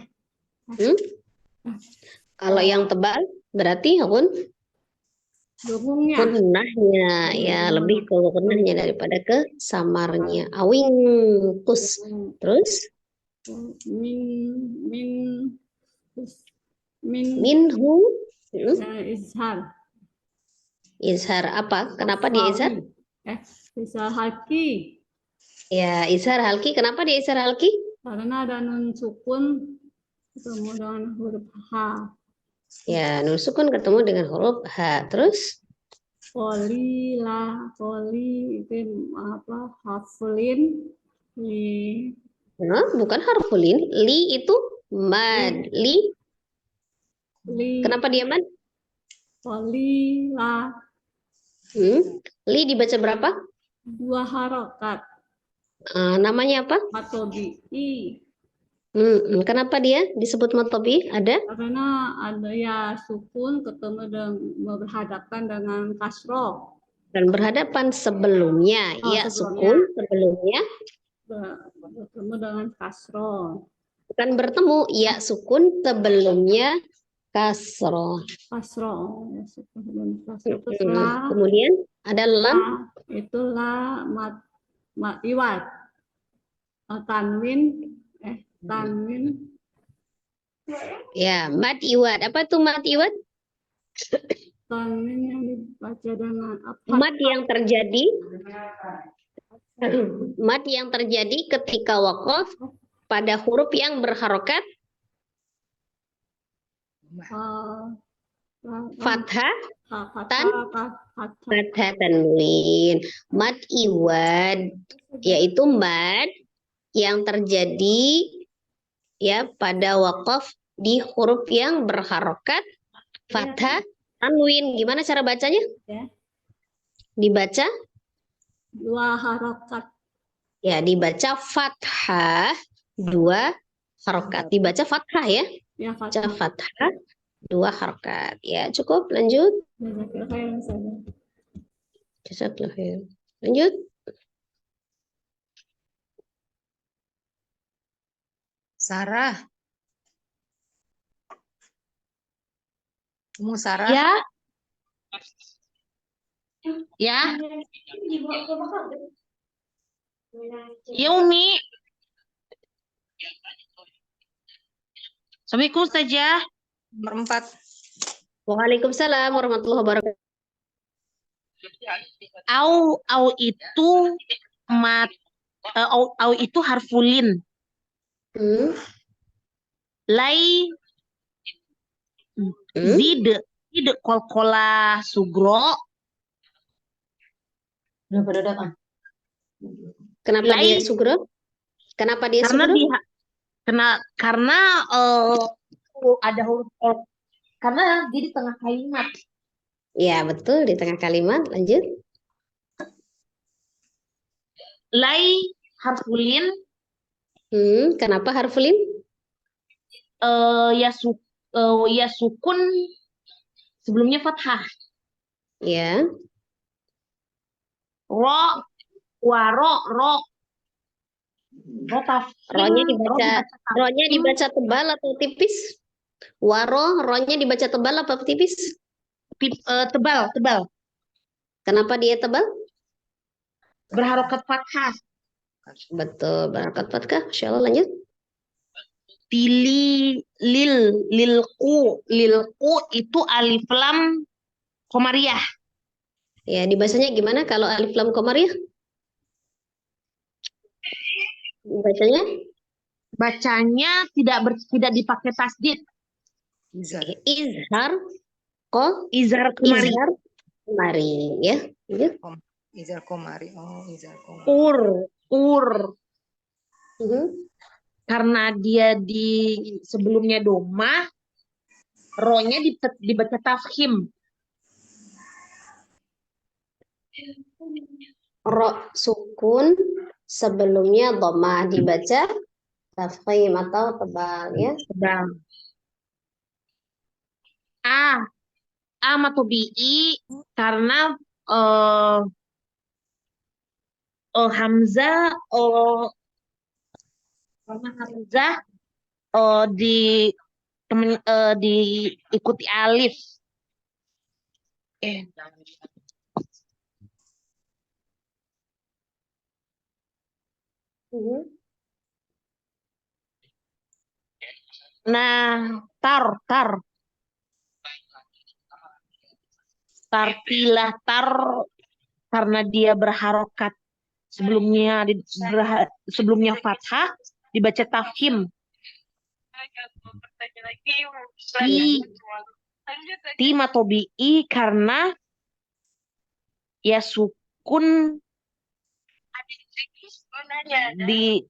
Kalau yang tebal berarti gunnahnya ya, lebih ke gunnahnya daripada ke samarnya. Awingkus. Terus minhu izhar apa? Kenapa dia izhar? Izhar halki. Ya, izhar halki. Kenapa dia izhar halki? Karena ada nun sukun ketemu dengan huruf H. Ya, nun sukun ketemu dengan huruf H. Terus? Koli itu apa? Haflin. Bukan harfulin. Li itu mad. Li. Kenapa dia mad? Kolila. Li dibaca berapa? 2 harokat. Namanya apa? Matobi'i. Kenapa dia disebut matobi? Ada? Karena ada ya sukun ketemu dengan berhadapan dengan kasroh. Dan berhadapan sebelumnya, ya sukun sebelumnya bertemu dengan kasroh. Bukan bertemu, ya sukun sebelumnya kasroh. Kasroh. Ya, sukun sebelum kasroh. Kemudian ada lam. Itulah mat iwat. Tanwin. Ya, mad iwad. Apa tuh mad iwad? Tanwin yang dibaca dengan apa? Mad yang terjadi ketika waqaf pada huruf yang berharokat fathah tanwin. Mad iwad yaitu mad yang terjadi ya pada waqaf di huruf yang berharokat fathah tanwin. Gimana cara bacanya? Dibaca 2 harokat. Ya, dibaca fathah 2 harokat. Dibaca fathah ya. Ya, Baca Fatma. fathah 2 harokat. Ya, cukup. Lanjut. Jazakallah khairan Ustazah. Jazakallah khair. Lanjut. Sarah. Kamu Sarah? Ya. Ya, ya Umi. Assalamualaikum Ustazah. Nomor 4. Waalaikumsalam warahmatullahi wabarakatuh. Au itu au itu harfulin. Hmm. Lai Hmm. zid kolkola sugro. Kenapa dia Lai sugro? Kenapa dia karena sugro? dia karena ada huruf karena dia di tengah kalimat. Ya, betul, di tengah kalimat. Lanjut. Lai harfulin Kenapa harfulin? ya sukun sebelumnya fathah. Ya. Ro waro ro Ronya dibaca tebal atau tipis? Ronya dibaca tebal apa tipis? tebal. Kenapa dia tebal? Berharokat fathah. Betul, berangkat fathah. Masya Allah, lanjut. Lilku itu alif lam komariah. Ya, dibacanya gimana kalau alif lam komariah? Bacanya tidak dipakai tasdid. Izhar Izhar komari. Izhar komari, ya. Lanjut. Izhar komari. Oh, izhar komari. Ur. Karena dia sebelumnya domah, ro-nya dibaca tafkhim. Ro sukun sebelumnya dhamma dibaca tafkhim atau tebal, ya. Tebal. Matobi'i karena Hamzah diikuti alif. Nah, tartilah karena dia berharokat sebelumnya fathah dibaca tafkhim. Matobi'i karena ya sukun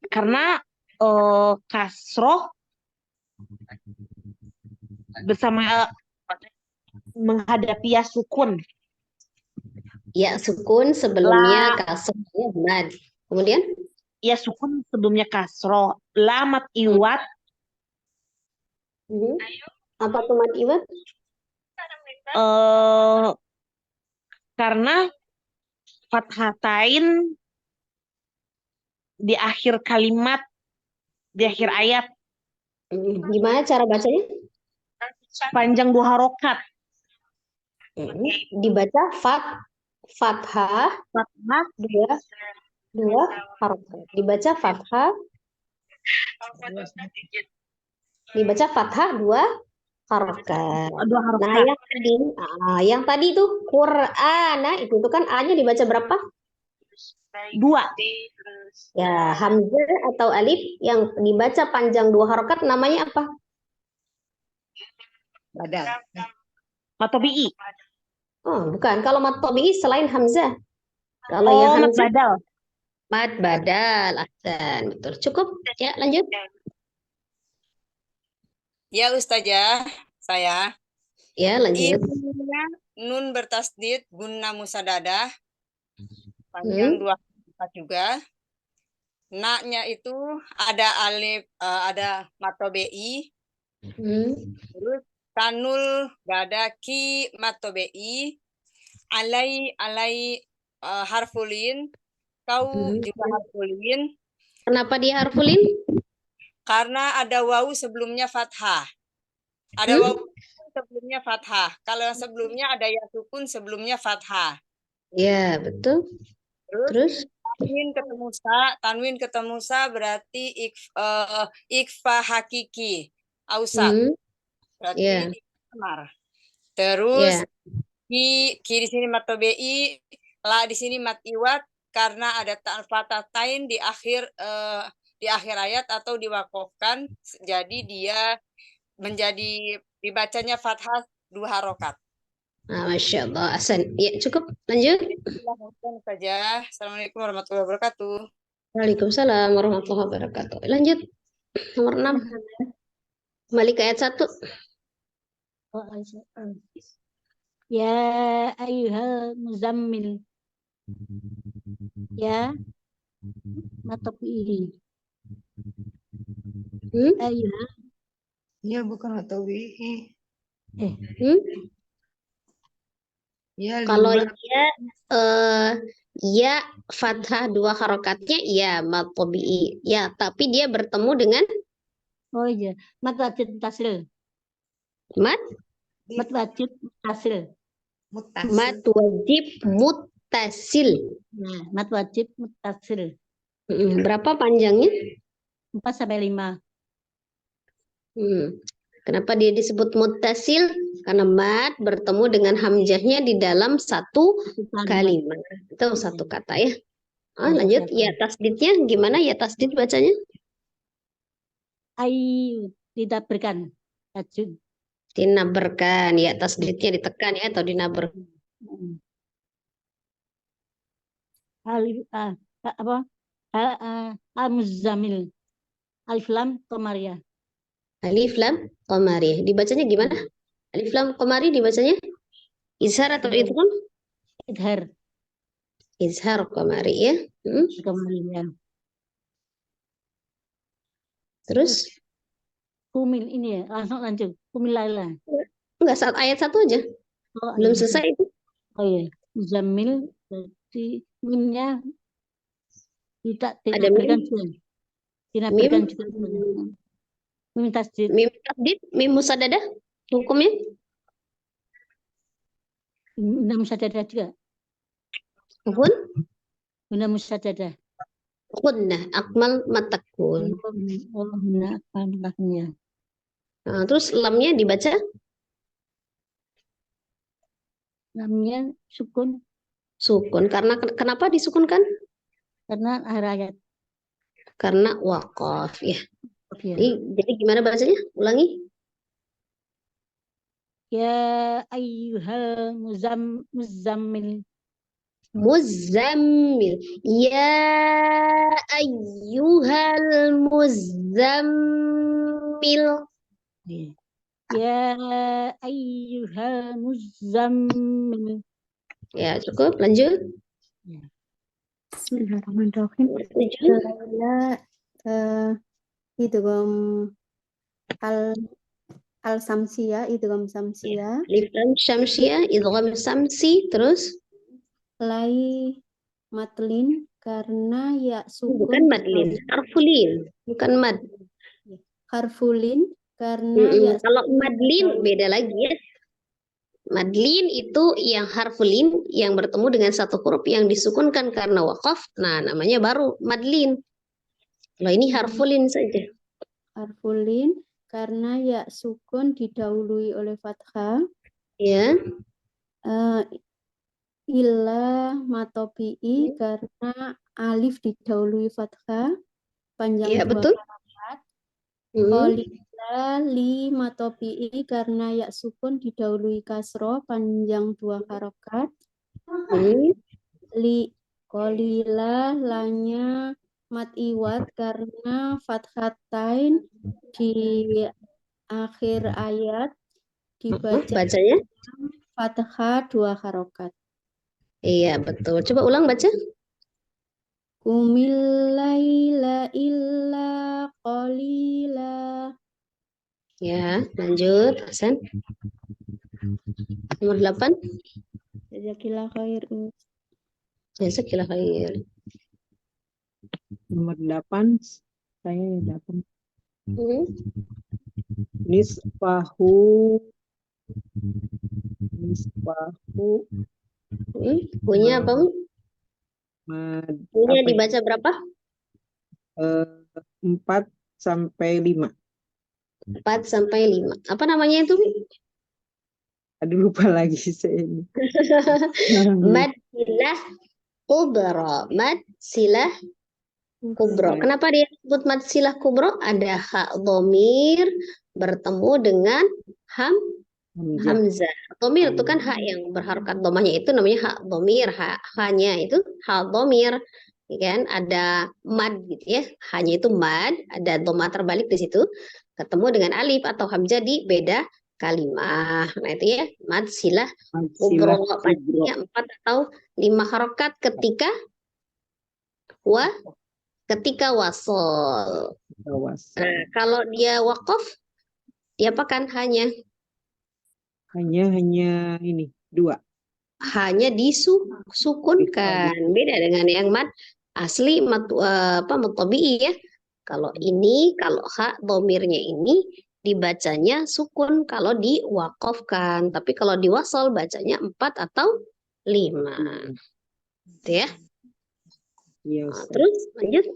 karena kasroh bersama menghadapi ya sukun. Ya sukun sebelumnya kasroh, ya benar. Kemudian ya sukun sebelumnya kasroh. Lamat iwat. Apa tuh mat iwat? Karena fathatain di akhir kalimat, di akhir ayat. Gimana cara bacanya? Panjang 2 harokat. Dibaca fathah 2 harokat. Dibaca fathah 2 harokat. Nah, yang tadi itu Qur'ana itu kan A-nya dibaca berapa? 2. Ya, hamzah atau alif yang dibaca panjang 2 harokat namanya apa? Badal. Matobi'i. Oh, bukan. Kalau mat tabi'i selain hamzah. Kalau yang mat hamzah badal. Mat badal. Ahsan. Betul. Cukup? Ya, lanjut. Ya Ustazah, saya. Ya, lanjut. Nun bertasdid, gunna musadadah. Panjang 2 harokat juga. Na-nya itu ada alif, ada matobi, Hmm. terus tanul gak ada ki matobi, alai harfulin, kau juga harfulin, Kenapa dia harfulin? karena ada wawu sebelumnya fathah. Ada Hmm? wawu sebelumnya fathah. Kalau yang sebelumnya ada ya sukun sebelumnya fathah. Ya, betul. Terus Terus? tanwin ketemu sa berarti ikfa hakiki. Ausak. Hmm. Berarti Ya, ikmar. Terus ya. ki di sini mat tobi, la di sini mat iwat karena ada fathah di akhir ayat atau diwakofkan, jadi dia menjadi dibacanya fathah 2 harokat. Nah, Masya Allah, Hasan. Ya, cukup. Lanjut. Silahkan saja. Assalamualaikum warahmatullahi wabarakatuh. Waalaikumsalam warahmatullahi wabarakatuh. Lanjut. Nomor 6. Kembali ke ayat 1. Oh, ya ayyuhal muzammil. Ya matobi. Hmm? Ayyuhal. Ya bukan matobi. Hmm? Ya Kalau 5. ya fathah 2 harokatnya ya matobi'i. Ya, tapi dia bertemu dengan Oh iya, mat wajib tasil. mat Mat wajib tasil. Mutasil. mat wajib muttasil. Nah, mat wajib mutasil. Berapa panjangnya? 4 sampai 5. Kenapa dia disebut muttasil? Karena mat bertemu dengan hamzahnya di dalam satu kalimat. Itu satu kata ya. Lanjut. Ya tasdidnya gimana ya tasdid bacanya? Ayu ditaburkan. Tajud. Dinaberkan. Ya tasdidnya ditekan ya atau dinaber. Alif apa? Al-Muzammil. Alif lam Qamariyah. Alif lam qamariyah. Dibacanya gimana? Alif lam qamari dibacanya izhar atau idgham? Idhar. Izhar qamari ya. Qamariyah. Terus? Kumil ini ya, langsung lanjut. Kumil laila. Enggak, saat ayat 1 aja. Oh, Belum selesai itu. Oh iya, Muzammil berarti mimnya tidak Ada dinaberkan mim. juga. Dinaberkan Mim. juga. Mim tasdid. Mim tasdid, mim musaddadah hukumnya? Bunda musajadah juga. Gun? Bunda musajadah. Gunnah, akmal matakun. Oh, bunda apa maknanya? Nah, terus lamnya dibaca? Lamnya sukun Sukun. Karena kenapa disukunkan? karena akhir ayat. Karena waqaf ya. Ya. Jadi gimana bacanya? Ulangi. Ya ayyuhal muzammil. Muzammil. Ya ayyuhal muzammil. Ya ayyuhal muzammil. Ya, cukup. Lanjut. Bismillahirrahmanirrahim. Idgham al samsiyah, idgham samsiyah. Alif lam syamsiyah, idgham samsi, terus Lai matlin karena ya sukun. bukan madlin, harfulin, bukan mad. Harfulin karena ya kalau madlin beda lagi ya. Madlin itu yang harfulin yang bertemu dengan satu huruf yang disukunkan karena wakaf. Nah, namanya baru madlin. Kalau ini harfulin saja. Harfulin karena ya sukun didahului oleh fathah. Ya. Illa matobi'i karena alif didahului fathah. Panjang Ya, 2 betul. harokat. Qalila li matobi'i karena ya sukun didahului kasroh panjang 2 harokat. Li qalila lanya mat iwat karena fathatain di akhir ayat dibaca bacanya fathah 2 harokat. Iya, betul. Coba ulang baca. Qumil laila illa qalila. Ya, lanjut. Hasan. Nomor 8. Jazakillah khair. Jazakallah khair. Nomor 8. Saya 8. Hmm. Nisfahu. Nisfahu. Punya apa? Punya Apa dibaca berapa? 4 sampai 5. 4 sampai 5. Apa namanya itu? Aduh, lupa lagi saya ini. Mad silah kubro. Mad silah kubro. Kenapa dia disebut mad silah kubro? Ada hak dhamir bertemu dengan hamzah. Dhamir itu kan hak yang berharokat domahnya itu namanya hak dhamir. Hanya itu hak dhamir. Ya kan? Ada mad gitu ya. Hanya itu mad. Ada dhamma terbalik di situ. Ketemu dengan alif atau hamzah di beda kalimah. Nah itu ya mad silah kubro. Panjangnya 4 atau 5 harokat ketika wasol. Nah, kalau dia wakof, diapakan hanya? Hanya ini 2. Hanya disukunkan. Beda dengan yang mad asli mutabi'i ya. Kalau ini, kalau hak domirnya ini dibacanya sukun kalau diwakofkan. Tapi kalau diwasol bacanya 4 atau 5. Gitu ya. Iya, Nah, terus lanjut.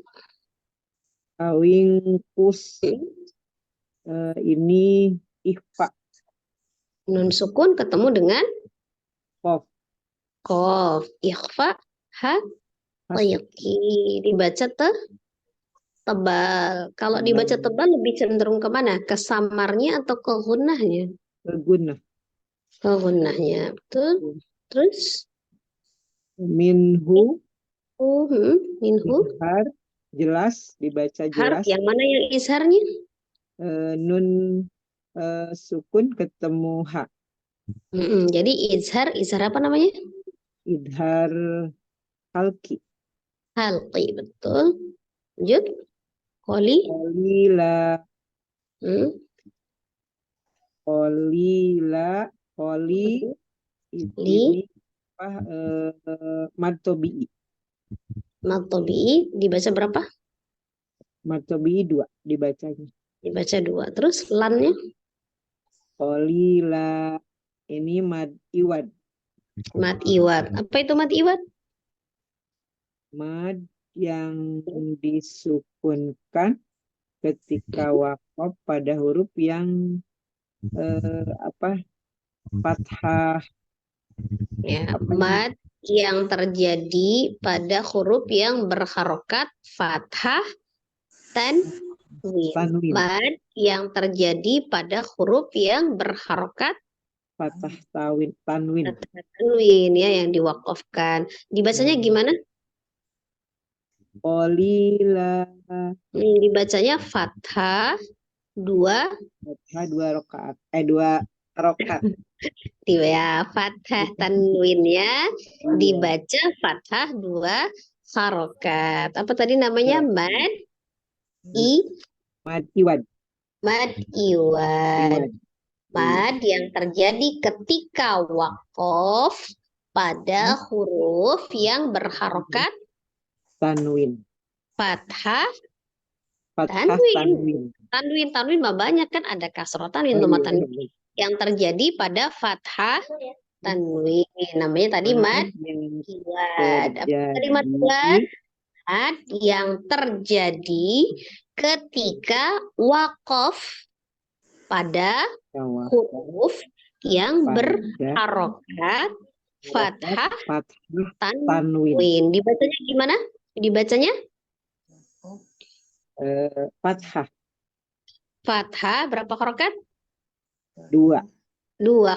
Awingkus. Ini ikhfa. Nun sukun ketemu dengan Qaf. Qaf. Ikhfa ha Wayaki. Dibaca tebal. Kalau dibaca tebal lebih cenderung kemana? Ke samarnya atau ke gunnahnya? Gunnah. Ke gunnahnya. Betul. Terus? Minhu. Minhu. Izhar. Jelas. Dibaca Harf jelas. yang mana yang izharnya? Nun sukun ketemu ha. Jadi izhar apa namanya? Idhar halki. Halqi, betul. Lanjut. Qalila. Qali ini mad tabi'i. Mad tabi'i dibaca berapa? Mad tabi'i 2 dibacanya. Dibaca 2. Terus lannya? Qalila ini mad iwad. Mad iwad. Apa itu mad iwad? Mad yang disukunkan ketika waqaf pada huruf yang fathah. Ya, mad yang terjadi pada huruf yang berharokat fathah tanwin. Mad yang terjadi pada huruf yang berharokat fathah tanwin ya, yang diwakafkan. Dibacanya gimana? Qalila. Dibacanya fathah 2 rakaat. 2 rokat. Ya, fathah tanwinnya dibaca fathah 2 harokat. Apa tadi namanya? Mad iwad. Mad iwad. Mad yang terjadi ketika waqaf pada huruf yang berharokat tanwin. Fathah tanwin. Tanwin mah banyak kan, ada kasroh tanwin, dhamma tanwin. Yang terjadi pada fathah tanwin. Namanya tadi mad iwad. Apa tadi mad iwad? Mad yang terjadi ketika waqaf pada huruf yang berharokat fathah tanwin. Dibacanya gimana? Dibacanya? Fathah. Fathah berapa harokat? 2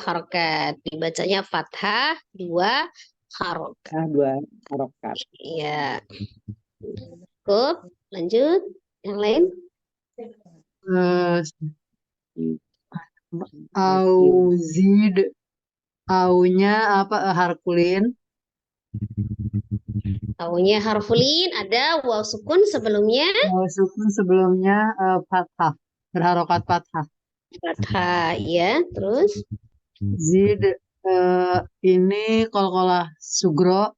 harokat. Dibacanya fathah 2 harokat. 2 harokat. Iya. Cukup. Lanjut. Yang lain? Auzid. Aunya apa? Harkulin. Wawunya harfulin, ada waw sukun sebelumnya Waw sukun sebelumnya fathah, berharokat fathah. fathah, ya. Terus Zid ini qalqalah sugro,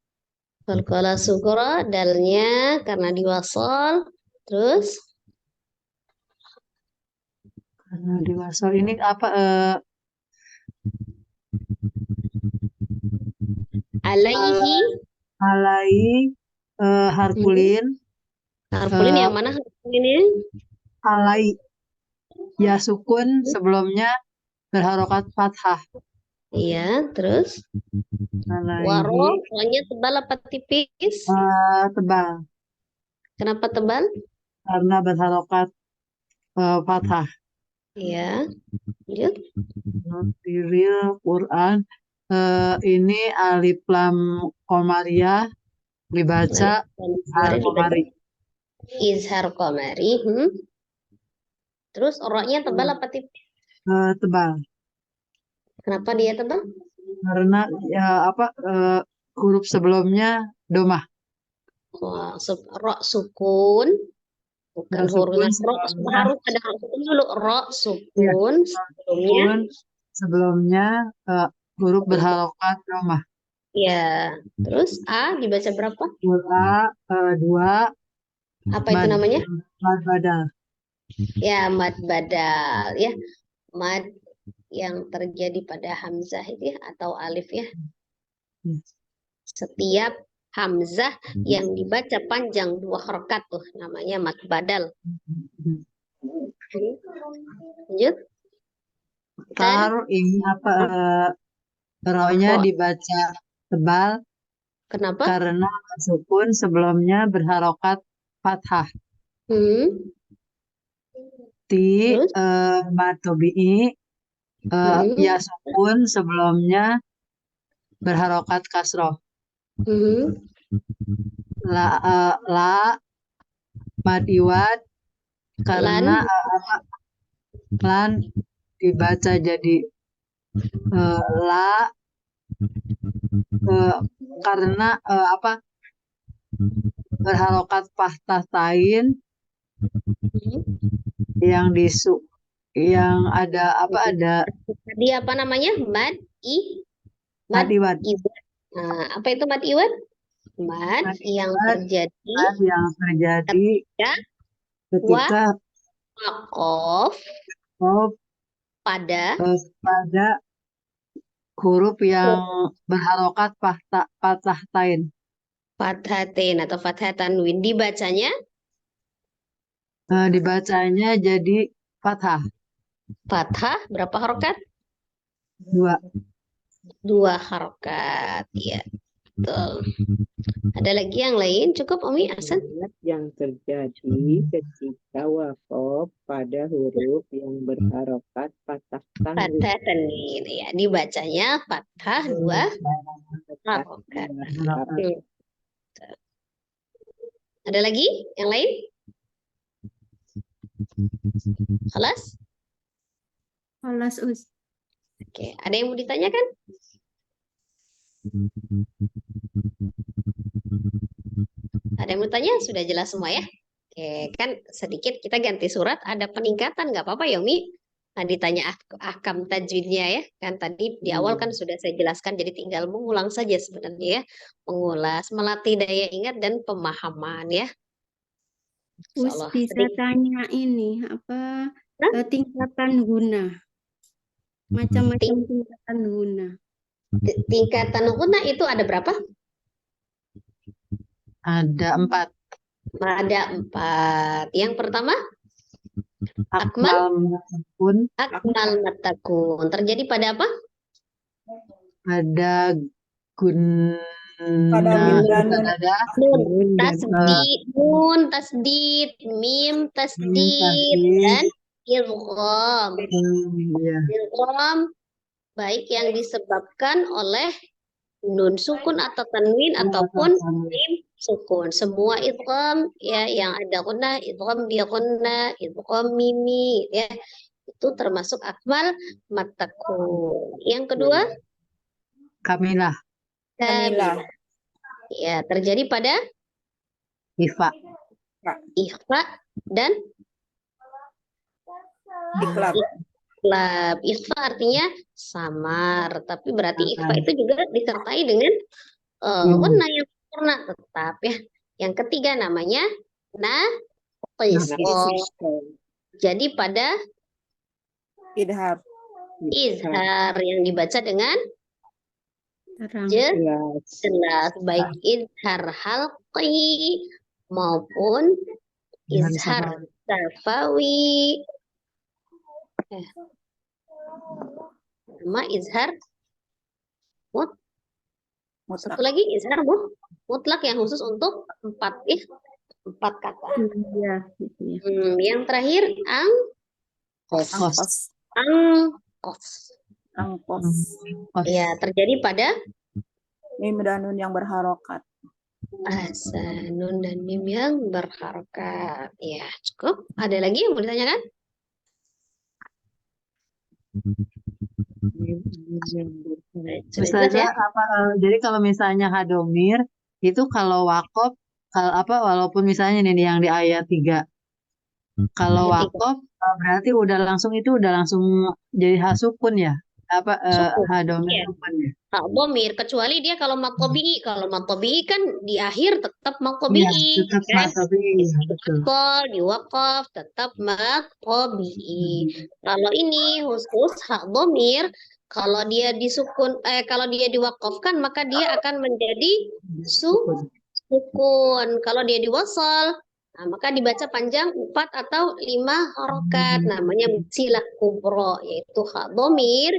qalqalah sugro, dalnya karena diwasol. Terus karena diwasal ini apa? alaihi, Alai harfulin, harfulin eh, yang mana harfulinnya? alai ya sukun sebelumnya berharokat fathah. Iya, terus waro, Alaihi soalnya tebal apa tipis? tebal Kenapa tebal? karena berharokat fathah. Iya, lanjut. Di real Quran ini alif lam komariah dibaca Kemarin dibaca komari. izhar komari. Terus oroknya tebal apa tipis? Tebal Kenapa dia tebal? karena ya apa huruf sebelumnya domah. Wah, ro sukun, bukan Ro sukun huruf ro, sebelumnya. harus ada harus sukun dulu. Ro sukun sebelumnya, Sukun sebelumnya huruf berharokat domah. ya. Terus a dibaca berapa? Dua Apa itu namanya? mad badal. Ya, mad badal, ya. Mad yang terjadi pada hamzah itu ya, atau alif ya. Setiap hamzah yang dibaca panjang 2 harokat tuh namanya mad badal. Lanjut. Tar ini apa ro-nya dibaca tebal Kenapa? karena sukun sebelumnya berharokat fathah. Ti Terus? mad tobi'i ya sukun sebelumnya berharokat kasroh. La mad iwad karena lan dibaca jadi la karena apa berharokat fathah tain yang ada apa ada Tadi apa namanya? Mad iwad. Nah, apa itu mad iwad? Mad yang terjadi ketika wakof pada huruf yang berharokat fathah tain. Fathatain atau fathah tanwin dibacanya jadi fathah. Fathah berapa harokat? 2 harokat, ya. Betul. Ada lagi yang lain? Cukup Umi Hasan? Yang terjadi ketika wakof pada huruf yang berharokat fathah tanwin. Fathah tanwin, ya. Dibacanya fathah 2 harokat. Ada lagi yang lain? Kelas? Kelas Us. Oke, ada yang mau ditanyakan? Ada yang mau tanya? Sudah jelas semua ya? Oke, kan sedikit kita ganti surat, ada peningkatan, nggak apa-apa ya Umi? Nah, ditanya ahkam tajwidnya ya, kan tadi di awal kan sudah saya jelaskan, jadi tinggal mengulang saja sebenarnya ya, mengulas, melatih daya ingat dan pemahaman ya. Us bisa tanya ini apa tingkatan guna, macam-macam tingkatan guna. Tingkatan guna itu ada berapa? Ada 4. Ada 4. Yang pertama? Akmal matakun. Terjadi pada apa? Pada Pada nun tasdid, mim tasdid, dan idgham. Idgham baik yang disebabkan oleh nun sukun atau tanwin ataupun mim sukun. Semua idgham ya yang ada gunnah, idgham dia gunnah, idgham mimi ya. Itu termasuk akmal matakun. Yang kedua? Kamilah. Ya, terjadi pada Ifa. ikhfa dan Iklab. iklab. Ikhfa artinya samar, tapi berarti ikhfa itu juga disertai dengan warna yang sempurna tetap ya. Yang ketiga namanya naqis. Jadi pada Idhar. izhar yang dibaca dengan Terang. jelas, baik izhar halqi maupun izhar safawi. Sama izhar Mutlak. satu lagi izhar mutlak yang khusus untuk empat kata. Iya, gitu ya. Yang terakhir Angkos. angkos. Angkos. Ya, terjadi pada Mim dan nun yang berharokat. nun dan mim yang berharokat. Ya, cukup. Ada lagi yang mau ditanyakan? Sudah jelas Ustazah, ya? jadi kalau misalnya hadomir itu kalau wakof walaupun misalnya ini yang di ayat 3. Kalau Ayat 3. wakof berarti udah langsung jadi hasukun ya? Sukun. Hadomir Iya. sukun ya? Hak domir, kecuali dia kalau matobi'i. Kalau matobi'i kan di akhir tetap Iya, matobi'i. tetap Kan? matobi, betul. Di wakaf tetap matobi'i. Kalau ini khusus hak domir, kalau dia disukun, kalau dia diwakafkan maka dia akan menjadi sukun. Kalau dia diwasal, nah, maka dibaca panjang 4 atau 5 harokat, namanya silah kubro, yaitu hak domir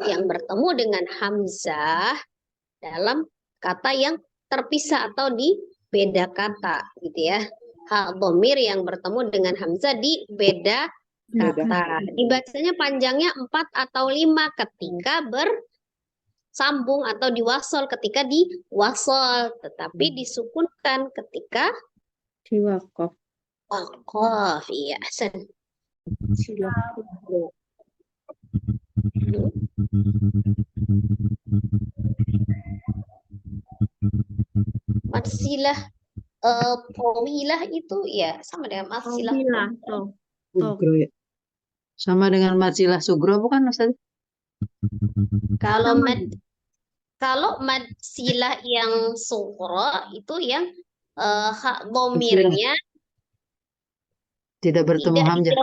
yang bertemu dengan hamzah dalam kata yang terpisah atau di beda kata, gitu ya. Hak domir yang bertemu dengan hamzah di beda kata. Dibacanya panjangnya 4 atau 5 ketika bersambung atau diwasal ketika diwasal, tetapi disukunkan ketika Diwakaf. wakaf. Iya, Ahsan. Matsilah tawilah itu ya sama dengan matsilah. Tawilah, Sugro ya. Sama dengan matsilah sugro bukan Ustaz? Kalau matsilah yang sugro itu yang hak domirnya Tidak bertemu hamzah.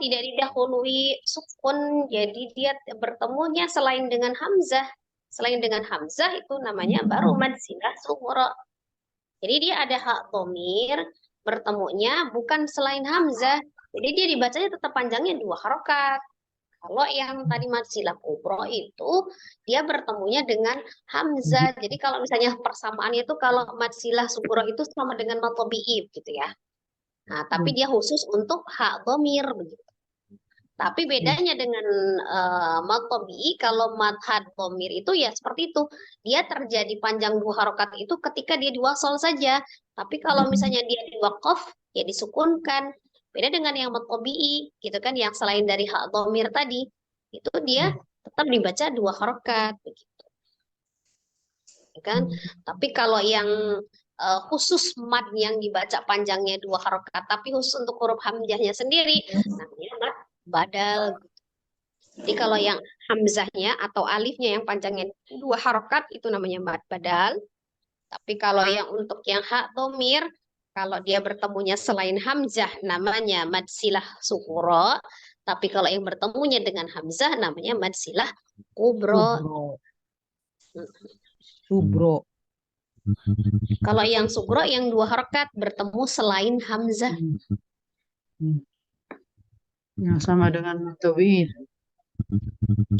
tidak didahului sukun, jadi dia bertemunya selain dengan hamzah. Selain dengan hamzah itu namanya baru matsilah sugro. Jadi dia ada hak domir, bertemunya bukan selain hamzah. Jadi dia dibacanya tetap panjangnya 2 harokat. Kalau yang tadi matsilah kubro itu dia bertemunya dengan hamzah. Jadi kalau misalnya persamaannya itu kalau matsilah sugro itu sama dengan matobi'i gitu ya. Nah, tapi dia khusus untuk hak domir begitu. Tapi bedanya dengan matobi'i, kalau madhad domir itu ya seperti itu. Dia terjadi panjang 2 harokat itu ketika dia diwasal saja. Tapi kalau misalnya dia diwakaf, ya disukunkan. Beda dengan yang matobi'i, gitu kan, yang selain dari hak domir tadi. Itu dia tetap dibaca 2 harokat begitu. Kan? Tapi kalau yang khusus mad yang dibaca panjangnya 2 harokat, tapi khusus untuk huruf hamzahnya sendiri, namanya mad badal. Jadi kalau yang hamzahnya atau alifnya yang panjangnya 2 harokat itu namanya mad badal. Tapi kalau yang untuk yang hak domir, kalau dia bertemunya selain hamzah namanya mad silah sugro. Tapi kalau yang bertemunya dengan hamzah namanya mad silah kubro. Subro. Kalau yang sugro yang 2 harokat bertemu selain hamzah. Yang sama dengan matobi.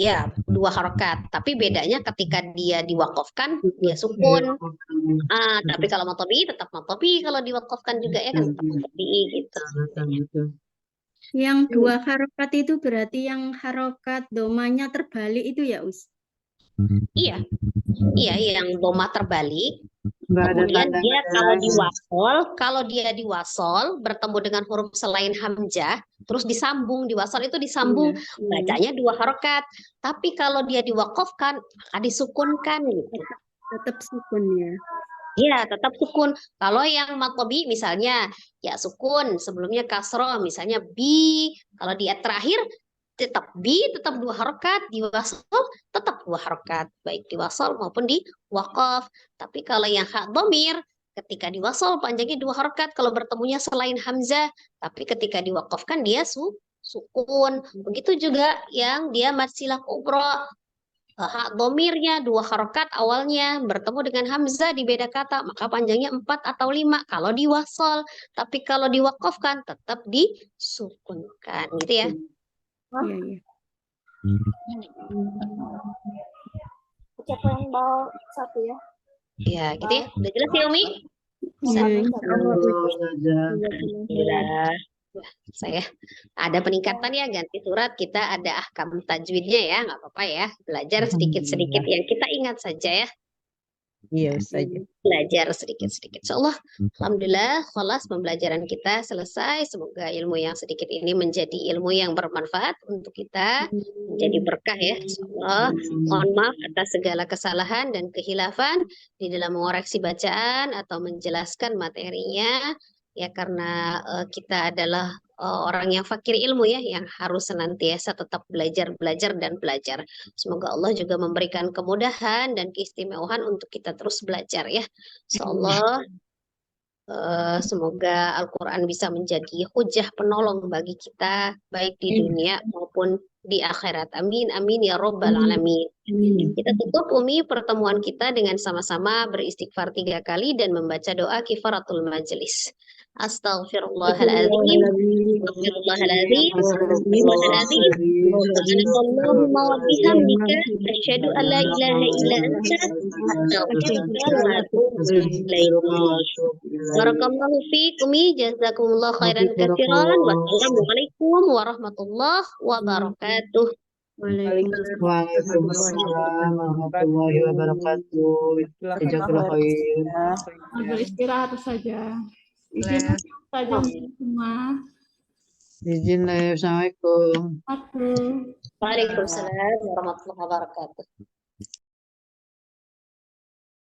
Ya, 2 harokat. Tapi bedanya ketika dia diwakafkan, dia sukun. Tapi kalau matobi tetap matobi. Kalau diwakafkan juga ya kan tetap matobi gitu. Yang 2 harokat itu berarti yang harokat domanya terbalik itu ya, Us? Iya, yang doma terbalik. Nggak ada Kemudian tanda dia lain. kalau dia diwasal bertemu dengan huruf selain hamzah, terus disambung, diwasal itu disambung, bacanya 2 harokat. Tapi kalau dia diwakafkan, maka disukunkan gitu. Tetap sukun ya. Iya, tetap sukun. Kalau yang matobi misalnya ya sukun, sebelumnya kasroh, misalnya bi. Kalau dia terakhir tetap bi, tetap 2 harokat, di wasal tetap 2 harokat, baik di wasal maupun di wakaf. Tapi kalau yang hak domir, ketika di wasal panjangnya 2 harokat, kalau bertemunya selain hamzah, tapi ketika diwakafkan dia sukun. Begitu juga yang dia mad silah kubro, hak domirnya 2 harokat awalnya bertemu dengan hamzah di beda kata, maka panjangnya 4 atau 5 kalau diwasal. Tapi kalau diwakafkan tetap disukunkan, gitu ya. Iya, iya. Ucapan bawah 1 ya. Ya, gitu ya. Udah jelas ya, Umi? Bisa. Iya, insya Allah. Alhamdulillah. Wah, saya ada peningkatan ya, ganti surat, kita ada ahkam tajwidnya ya, nggak apa-apa ya. Belajar sedikit-sedikit yang kita ingat saja ya. Iya Ustazah. Belajar sedikit-sedikit. Insyaallah, alhamdulillah, khalas pembelajaran kita selesai. Semoga ilmu yang sedikit ini menjadi ilmu yang bermanfaat untuk kita, menjadi berkah ya. Insyaallah, mohon maaf atas segala kesalahan dan kehilafan di dalam mengoreksi bacaan atau menjelaskan materinya. Ya karena kita adalah orang yang fakir ilmu ya, yang harus senantiasa tetap belajar dan belajar. Semoga Allah juga memberikan kemudahan dan keistimewaan untuk kita terus belajar ya. Insyaallah, semoga Al-Quran bisa menjadi hujah penolong bagi kita, baik di dunia maupun di akhirat. Amin, amin ya Rabbal Alamin. Kita tutup Umi pertemuan kita dengan sama-sama beristighfar 3 kali dan membaca doa kifaratul majelis. Astaghfirullahaladzim. Astaghfirullahaladzim. Astaghfirullahaladzim. Subhanakallahumma wa bihamdika asyhadu an la ilaha illa anta astaghfiruka wa atubu ilaik. Barakallahu fiik Umi, jazakumullah khairan katsiran. Wassalamualaikum warahmatullahi wabarakatuh. Waalaikumsalam warahmatullahi wabarakatuh. Jazakallah khair. Beristirahat saja. Izin saja semua. Izin live. Assalamualaikum. Aku. Waalaikumsalam warahmatullahi wabarakatuh.